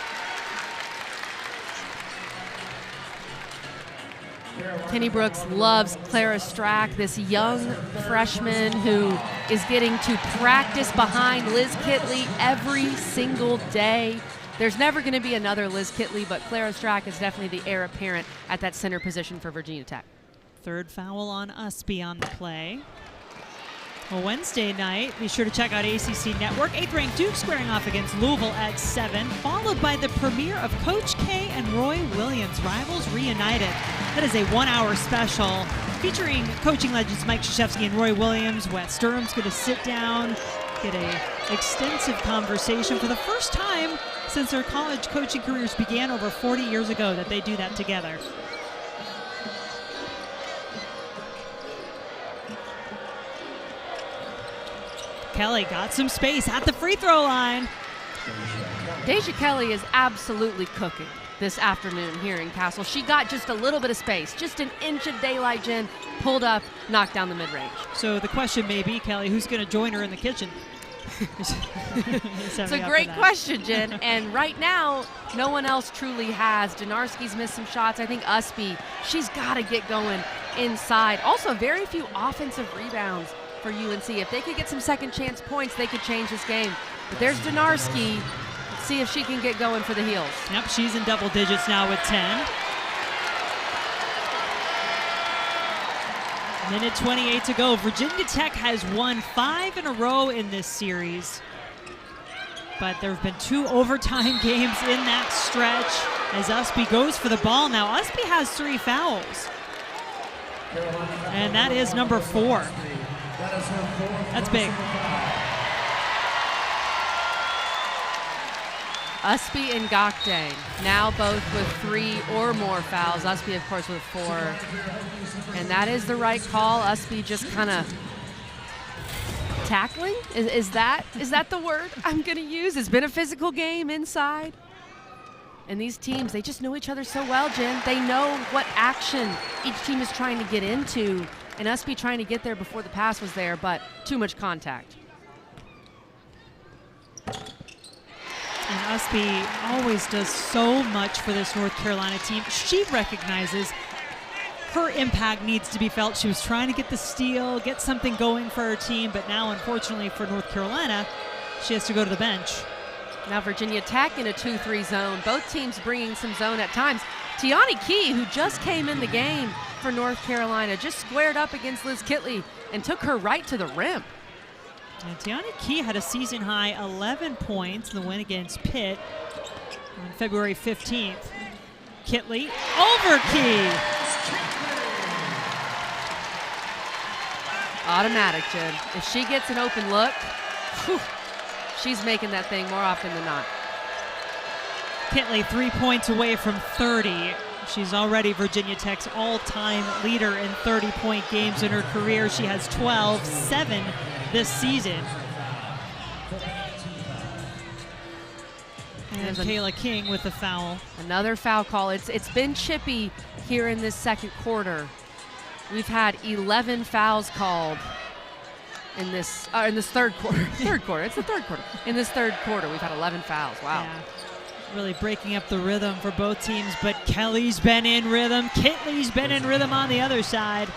Kenny Brooks loves Clara Strack, this young freshman who is getting to practice behind Liz Kitley every single day. There's never going to be another Liz Kitley, but Clara Strack is definitely the heir apparent at that center position for Virginia Tech. Third foul on Usby on the play. Well, Wednesday night, be sure to check out ACC Network. 8th-ranked Duke squaring off against Louisville at 7, followed by the premiere of Coach K and Roy Williams, Rivals Reunited. That is a 1-hour special featuring coaching legends Mike Krzyzewski and Roy Williams. Wes Durham's going to sit down, get an extensive conversation for the first time since their college coaching careers began over 40 years ago that they do that together. Kelly got some space at the free throw line. Deja Kelly is absolutely cooking this afternoon here in Castle. She got just a little bit of space, just an inch of daylight, Jen, pulled up, knocked down the mid-range. So the question may be, Kelly, who's going to join her in the kitchen? It's a great question, Jen. And right now, no one else truly has. Donarski's missed some shots. I think Usby, she's got to get going inside. Also, very few offensive rebounds for UNC. If they could get some second chance points, they could change this game. But there's Donarski. Let's see if she can get going for the Heels. Yep, she's in double digits now with 10. Minute 28 to go. Virginia Tech has won 5 in a row in this series. But there have been 2 overtime games in that stretch as Usby goes for the ball now. Usby has 3 fouls. And that is number 4. That's big. Usby and Gokdang now both with 3 or more fouls. Usby, of course, with 4. And that is the right call. Usby just kind of tackling. Is that the word I'm going to use? It's been a physical game inside. And these teams, they just know each other so well, Jen. They know what action each team is trying to get into. And Usby trying to get there before the pass was there, but too much contact. And Usby always does so much for this North Carolina team. She recognizes her impact needs to be felt. She was trying to get the steal, get something going for her team, but now, unfortunately for North Carolina, she has to go to the bench. Now Virginia Tech in a 2-3 zone. Both teams bringing some zone at times. Tiani Key, who just came in the game for North Carolina, just squared up against Liz Kitley and took her right to the rim. And Tiani Key had a season-high 11 points in the win against Pitt on February 15th. Kitley over Key. Automatic, Jen. If she gets an open look, whew, she's making that thing more often than not. Kitley 3 points away from 30. She's already Virginia Tech's all-time leader in 30-point games in her career. She has 12, 7 this season. And Kayla King with the foul. Another foul call. It's been chippy here in this second quarter. We've had 11 fouls called in this third quarter. It's the third quarter. In this third quarter, we've had 11 fouls. Wow. Yeah. Really breaking up the rhythm for both teams, but Kelly's been in rhythm. Kitley's been in rhythm on the other side.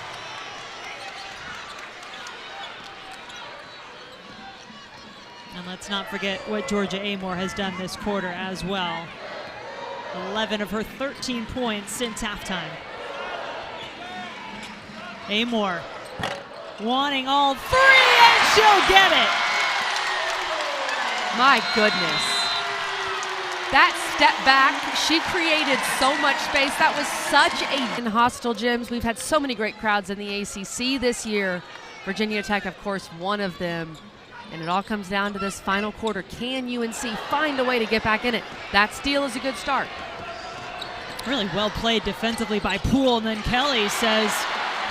And let's not forget what Georgia Amoore has done this quarter as well. 11 of her 13 points since halftime. Amoore wanting all three, and she'll get it. My goodness. That step back, she created so much space. That was such in hostile gyms. We've had so many great crowds in the ACC this year. Virginia Tech, of course, one of them. And it all comes down to this final quarter. Can UNC find a way to get back in it? That steal is a good start. Really well played defensively by Poole, and then Kelly says,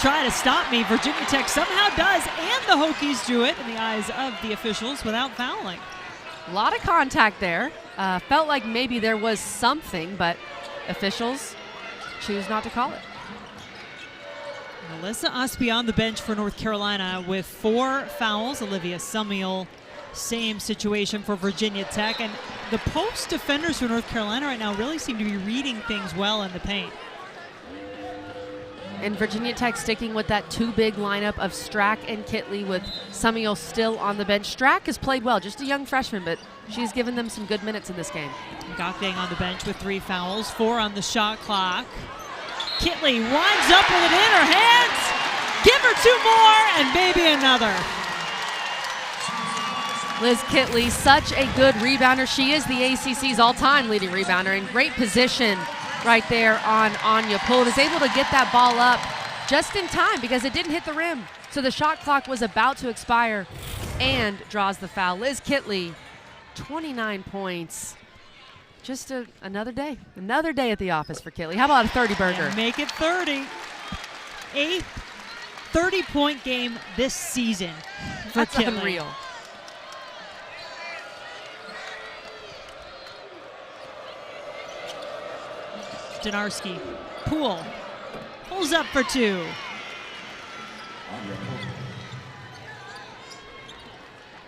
try to stop me. Virginia Tech somehow does, and the Hokies do it in the eyes of the officials without fouling. A lot of contact there. Felt like maybe there was something, but officials choose not to call it. Alyssa Usby on the bench for North Carolina with 4 fouls. Olivia Summiel, same situation for Virginia Tech. And the post defenders for North Carolina right now really seem to be reading things well in the paint. And Virginia Tech sticking with that 2 big lineup of Strack and Kitley with Summiel still on the bench. Strack has played well, just a young freshman, but she's given them some good minutes in this game. Gokdeng on the bench with 3 fouls, 4 on the shot clock. Kitley winds up with it in her hands. Give her 2 more and maybe another. Liz Kitley, such a good rebounder. She is the ACC's all-time leading rebounder, in great position right there on Anya Poole. Is able to get that ball up just in time because it didn't hit the rim. So the shot clock was about to expire and draws the foul. Liz Kitley, 29 points. Just another day at the office for Kitley. How about a 30-burger? And make it 30. 8th 30-point game this season for That's Kitley. Unreal. Donarski, Poole, pulls up for 2.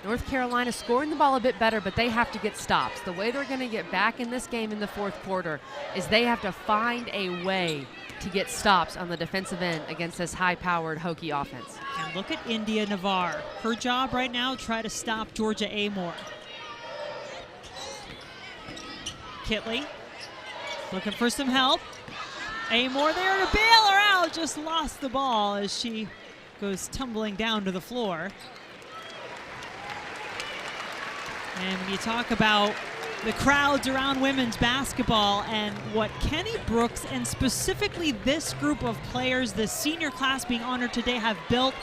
North Carolina scoring the ball a bit better, but they have to get stops. The way they're going to get back in this game in the fourth quarter is they have to find a way to get stops on the defensive end against this high-powered Hokie offense. And look at India Navarre. Her job right now, try to stop Georgia Amoore. Kitley looking for some help. Amoore there to bail her out. Just lost the ball as she goes tumbling down to the floor. And when you talk about the crowds around women's basketball and what Kenny Brooks and specifically this group of players, the senior class being honored today, have built,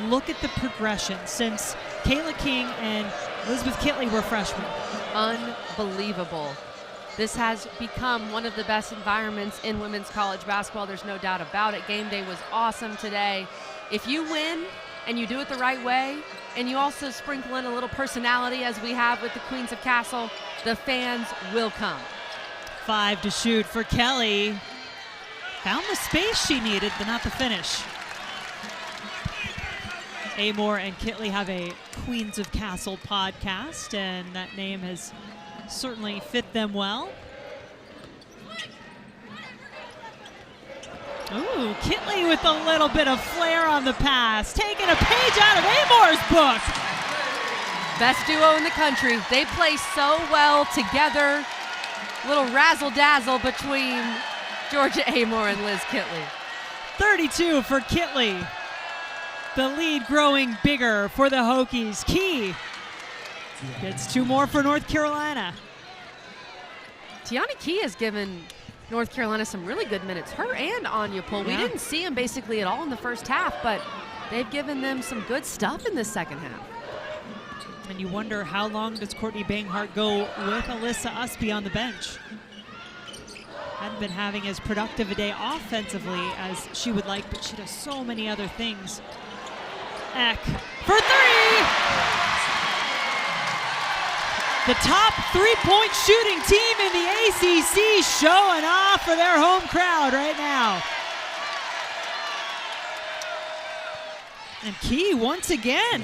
look at the progression since Kayla King and Elizabeth Kitley were freshmen. Unbelievable. This has become one of the best environments in women's college basketball. There's no doubt about it. Game day was awesome today. If you win and you do it the right way, and you also sprinkle in a little personality as we have with the Queens of Castle, the fans will come. 5 to shoot for Kelly. Found the space she needed, but not the finish. Amoore and Kitley have a Queens of Castle podcast, and that name has certainly fit them well. Ooh, Kitley with a little bit of flair on the pass, taking a page out of Amore's book. Best duo in the country. They play so well together. Little razzle-dazzle between Georgia Amore and Liz Kitley. 32 for Kitley. The lead growing bigger for the Hokies. Key gets 2 more for North Carolina. Tiana Key has given North Carolina some really good minutes. Her and Anya Poole. Yeah. We didn't see them basically at all in the first half, but they've given them some good stuff in the second half. And you wonder, how long does Courtney Banghart go with Alyssa Usby on the bench? Hadn't been having as productive a day offensively as she would like, but she does so many other things. Eck for 3! The top 3-point shooting team in the ACC showing off for their home crowd right now. And Key once again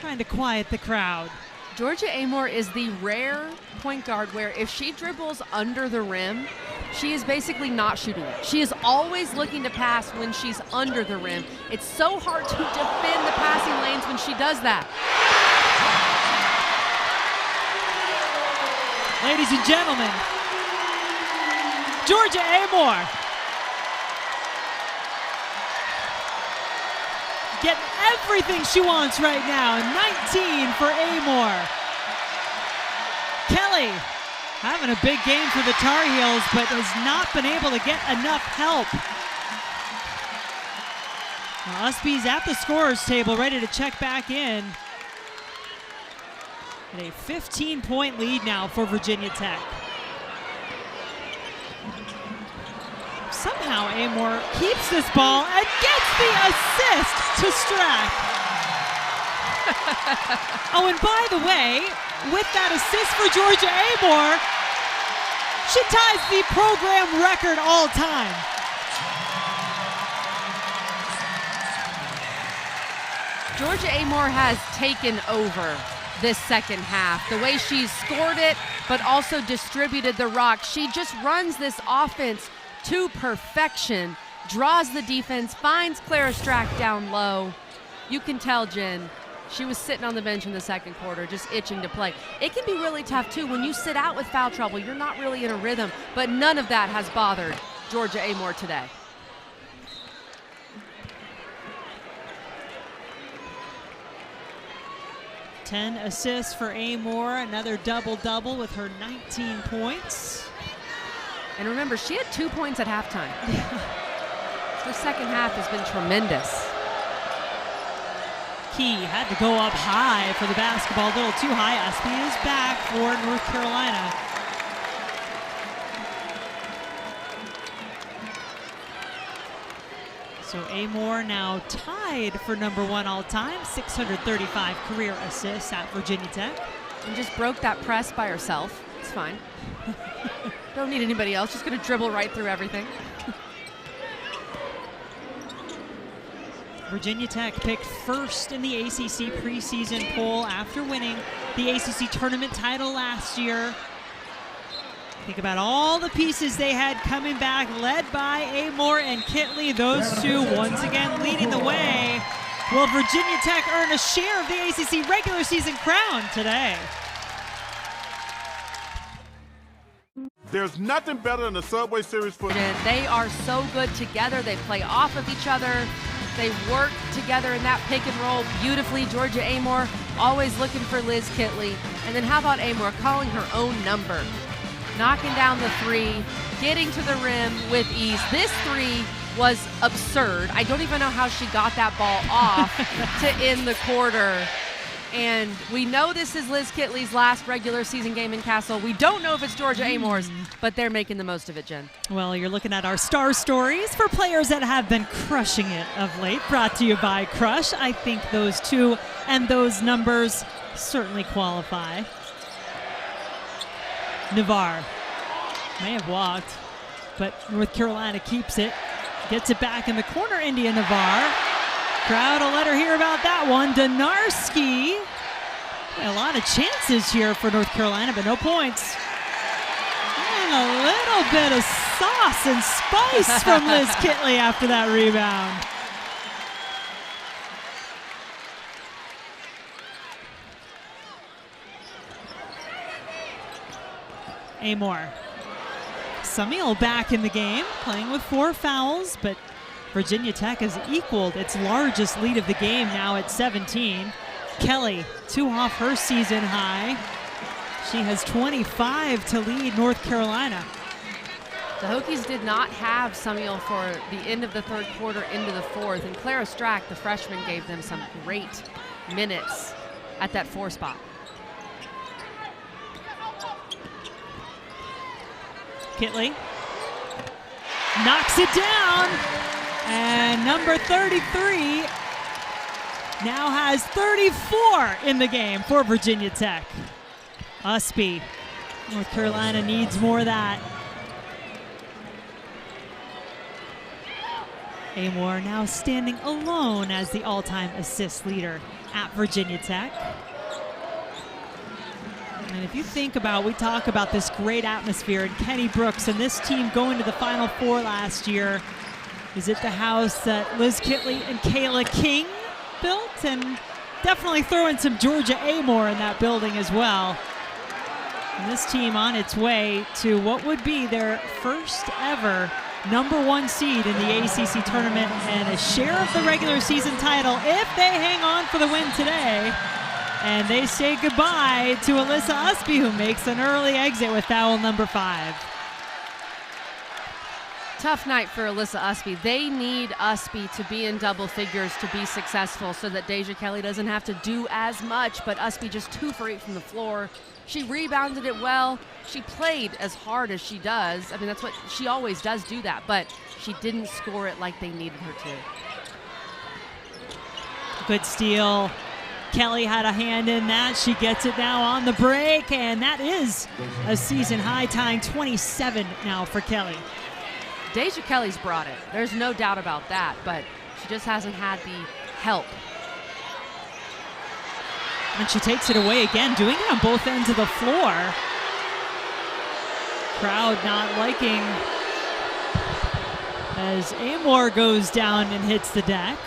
trying to quiet the crowd. Georgia Amore is the rare point guard where if she dribbles under the rim, she is basically not shooting it. She is always looking to pass when she's under the rim. It's so hard to defend the passing lanes when she does that. Ladies and gentlemen, Georgia Amore getting everything she wants right now. 19 for Amore. Kelly having a big game for the Tar Heels, but has not been able to get enough help. Now, Usby's at the scorer's table, ready to check back in. And a 15-point lead now for Virginia Tech. Somehow Amore keeps this ball and gets the assist to Strack. Oh, and by the way, with that assist for Georgia Amore, she ties the program record all time. Georgia Amore has taken over this second half. The way she's scored it, but also distributed the rock. She just runs this offense to perfection, draws the defense, finds Clara Strack down low. You can tell, Jen, she was sitting on the bench in the second quarter, just itching to play. It can be really tough, too. When you sit out with foul trouble, you're not really in a rhythm, but none of that has bothered Georgia Amore today. Ten assists for Amore, another double-double with her 19 points. And remember, she had 2 points at halftime. Her second half has been tremendous. Key had to go up high for the basketball, a little too high. Usby is back for North Carolina. So Amore now tied for #1 all-time, 635 career assists at Virginia Tech. And just broke that press by herself. It's fine. Don't need anybody else. Just going to dribble right through everything. Virginia Tech picked first in the ACC preseason poll after winning the ACC tournament title last year. Think about all the pieces they had coming back, led by Amore and Kitley. Those two once again leading the way. Will Virginia Tech earn a share of the ACC regular season crown today? There's nothing better than the Subway Series for And they are so good together. They play off of each other. They work together in that pick and roll beautifully. Georgia Amore always looking for Liz Kitley. And then how about Amore calling her own number? Knocking down the three, getting to the rim with ease. This three was absurd. I don't even know how she got that ball off to end the quarter. And we know this is Liz Kitley's last regular season game in Castle. We don't know if it's Georgia Amore's, but they're making the most of it, Jen. Well, you're looking at our star stories for players that have been crushing it of late, brought to you by Crush. I think those two and those numbers certainly qualify. Navarre may have walked, but North Carolina keeps it. Gets it back in the corner, India Navarre. Crowd will let her hear about that one. Donarski. A lot of chances here for North Carolina, but no points. And a little bit of sauce and spice from Liz Kitley after that rebound. Amore. Samil back in the game, playing with 4 fouls, but Virginia Tech has equaled its largest lead of the game, now at 17. Kelly, 2 off her season high. She has 25 to lead North Carolina. The Hokies did not have Samil for the end of the third quarter into the fourth, and Clara Strack, the freshman, gave them some great minutes at that 4 spot. Kitley knocks it down, and number 33 now has 34 in the game for Virginia Tech. Usby, North Carolina needs more of that. Amoore now standing alone as the all-time assist leader at Virginia Tech. And if you think about, we talk about this great atmosphere and Kenny Brooks and this team going to the Final Four last year. Is it the house that Liz Kitley and Kayla King built? And definitely throwing some Georgia Amoore in that building as well. And this team on its way to what would be their first ever #1 seed in the ACC tournament and a share of the regular season title if they hang on for the win today. And they say goodbye to Alyssa Usby, who makes an early exit with foul number 5. Tough night for Alyssa Usby. They need Usby to be in double figures to be successful so that Deja Kelly doesn't have to do as much, but Usby just 2 for 8 from the floor. She rebounded it well. She played as hard as she does. I mean, that's what she always does, do that, but she didn't score it like they needed her to. Good steal. Kelly had a hand in that. She gets it now on the break, and that is a season high, tying 27 now for Kelly. Deja Kelly's brought it. There's no doubt about that, but she just hasn't had the help. And she takes it away again, doing it on both ends of the floor. Crowd not liking as Amore goes down and hits the deck.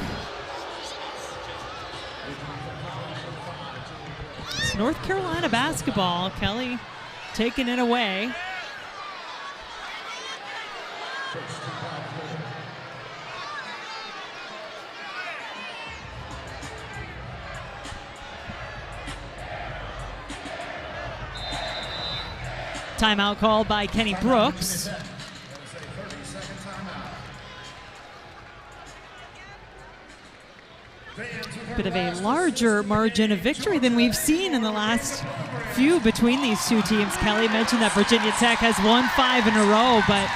It's North Carolina basketball. Kelly taking it away. Timeout called by Kenny Brooks. Bit of a larger margin of victory than we've seen in the last few between these two teams. Kelly mentioned that Virginia Tech has won 5 in a row, but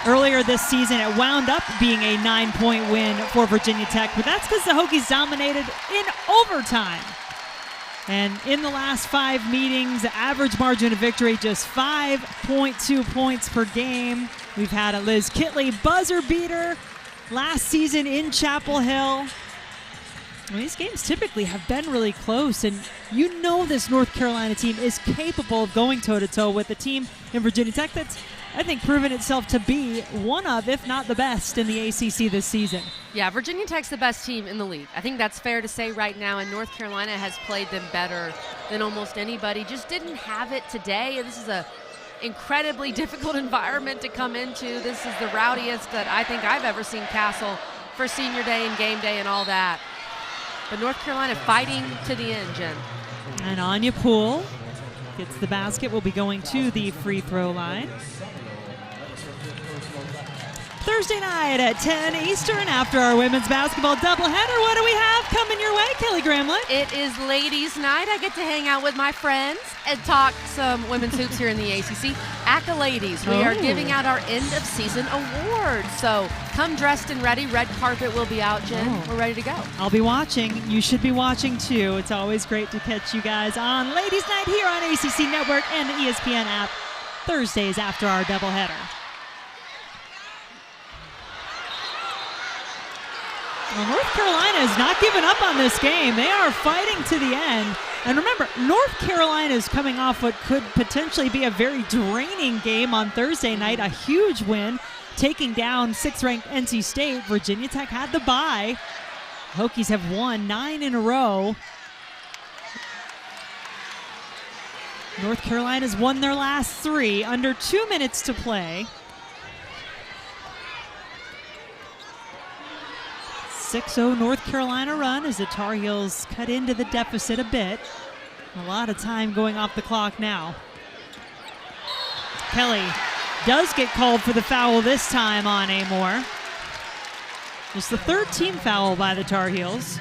earlier this season it wound up being a 9-point win for Virginia Tech, but that's because the Hokies dominated in overtime. And in the last 5 meetings, the average margin of victory just 5.2 points per game. We've had a Liz Kitley buzzer beater last season in Chapel Hill. Well, these games typically have been really close, and you know this North Carolina team is capable of going toe-to-toe with a team in Virginia Tech that's, I think, proven itself to be one of, if not the best, in the ACC this season. Yeah, Virginia Tech's the best team in the league. I think that's fair to say right now, and North Carolina has played them better than almost anybody. Just didn't have it today. This is a incredibly difficult environment to come into. This is the rowdiest that I think I've ever seen Castle for senior day and game day and all that. But North Carolina fighting to the end, Jen. And Anya Poole gets the basket. Will be going to the free throw line. Thursday night at 10 Eastern after our women's basketball doubleheader. What do we have coming your way, Kelly Gramlett? It is ladies' night. I get to hang out with my friends and talk some women's hoops here in the ACC. Accolades. We are giving out our end-of-season awards. So come dressed and ready. Red carpet will be out, Jen. We're ready to go. I'll be watching. You should be watching, too. It's always great to catch you guys on Ladies' Night here on ACC Network and the ESPN app Thursdays after our doubleheader. Well, North Carolina has not given up on this game. They are fighting to the end. And remember, North Carolina is coming off what could potentially be a very draining game on Thursday night, a huge win, taking down 6th-ranked NC State. Virginia Tech had the bye. Hokies have won 9 in a row. North Carolina's won their last 3, under 2 minutes to play. 6-0 North Carolina run as the Tar Heels cut into the deficit a bit. A lot of time going off the clock now. Kelly does get called for the foul this time on Amoore. It's the 3rd team foul by the Tar Heels.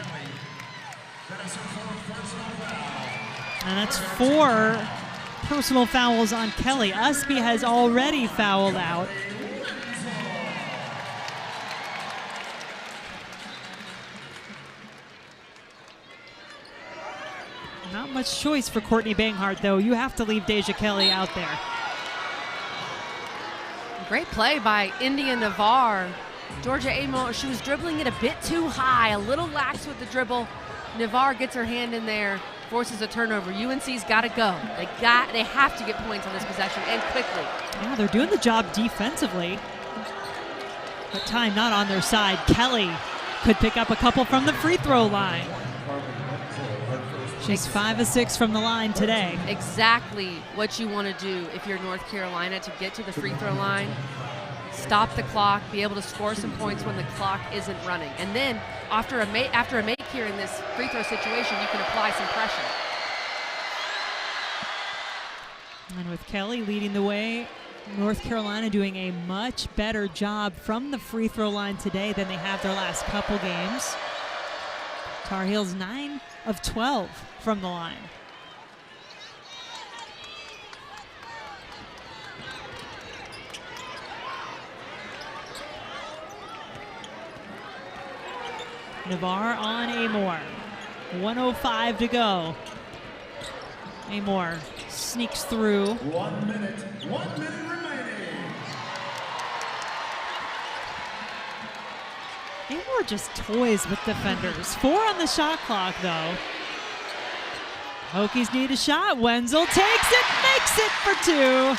And that's 4 personal fouls on Kelly. Usby has already fouled out. Not much choice for Courtney Banghart, though. You have to leave Deja Kelly out there. Great play by India Navarre. Georgia Amoore, she was dribbling it a bit too high, a little lax with the dribble. Navarre gets her hand in there, forces a turnover. UNC's got to go. They have to get points on this possession, and quickly. Yeah, they're doing the job defensively. But time not on their side. Kelly could pick up a couple from the free throw line. She's 5 of 6 from the line today. Exactly what you want to do if you're North Carolina to get to the free throw line. Stop the clock, be able to score some points when the clock isn't running. And then after a make here in this free throw situation, you can apply some pressure. And with Kelly leading the way, North Carolina doing a much better job from the free throw line today than they have their last couple games. Tar Heels 9 of 12 from the line. Navarre on Amoore. 1:05 to go. Amoore sneaks through. 1 minute remaining. Amoore just toys with defenders. 4 on the shot clock, though. Hokies need a shot. Wenzel takes it, makes it for 2.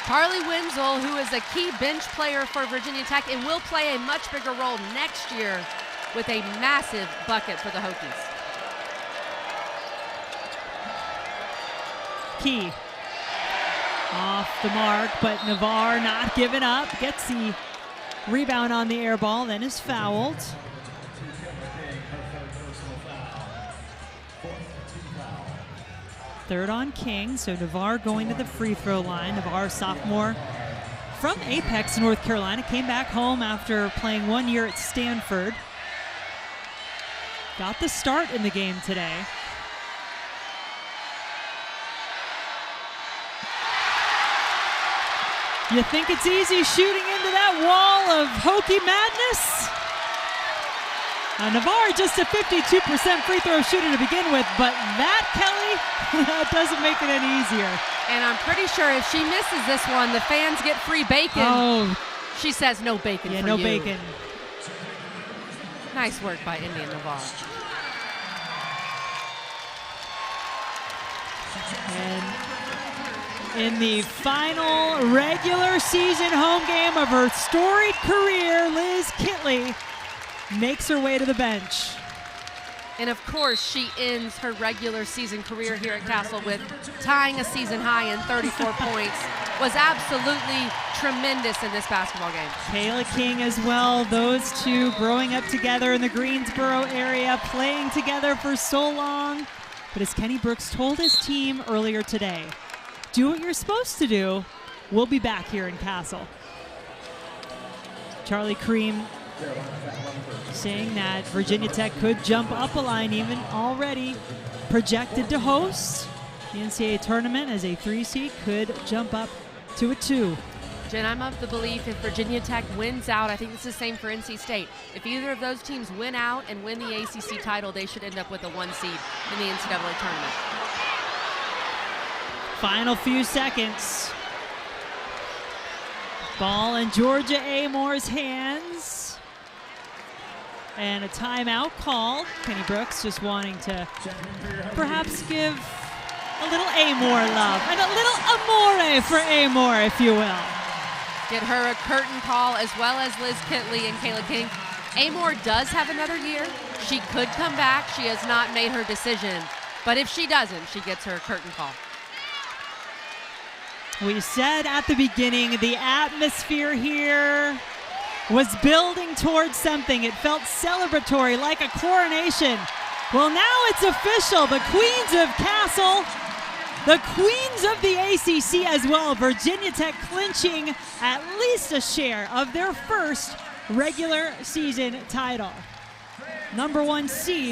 Carly Wenzel, who is a key bench player for Virginia Tech and will play a much bigger role next year with a massive bucket for the Hokies. Key off the mark, but Navarre not giving up. Gets the rebound on the air ball, then is fouled. Third on King, so Navarre going to the free throw line. Navarre, sophomore from Apex, North Carolina, came back home after playing 1 year at Stanford. Got the start in the game today. You think it's easy shooting into that wall of Hokie madness? Navarre just a 52% free throw shooter to begin with, but that, Kelly, that doesn't make it any easier. And I'm pretty sure if she misses this one, the fans get free bacon. Oh. She says no bacon for you. Yeah, no bacon. Nice work by India Navarre. And in the final regular season home game of her storied career, Liz Kitley makes her way to the bench. And of course, she ends her regular season career here at Castle with tying a season high in 34 points. Was absolutely tremendous in this basketball game. Kayla King as well. Those two growing up together in the Greensboro area, playing together for so long. But as Kenny Brooks told his team earlier today, do what you're supposed to do. We'll be back here in Castle. Charlie Cream saying that Virginia Tech could jump up a line, even already projected to host the NCAA tournament as a 3 seed, could jump up to a 2. Jen, I'm of the belief if Virginia Tech wins out, I think it's the same for NC State. If either of those teams win out and win the ACC title, they should end up with a 1 seed in the NCAA tournament. Final few seconds. Ball in Georgia Amoore's hands. And a timeout call. Kenny Brooks just wanting to perhaps give a little Amore love and a little Amore for Amore, if you will. Get her a curtain call as well as Liz Kitley and Kayla King. Amore does have another year. She could come back. She has not made her decision. But if she doesn't, she gets her curtain call. We said at the beginning the atmosphere here was building towards something. It felt celebratory, like a coronation. Well, now it's official. The Queens of Castle, the Queens of the ACC as well. Virginia Tech clinching at least a share of their first regular season title. #1 seed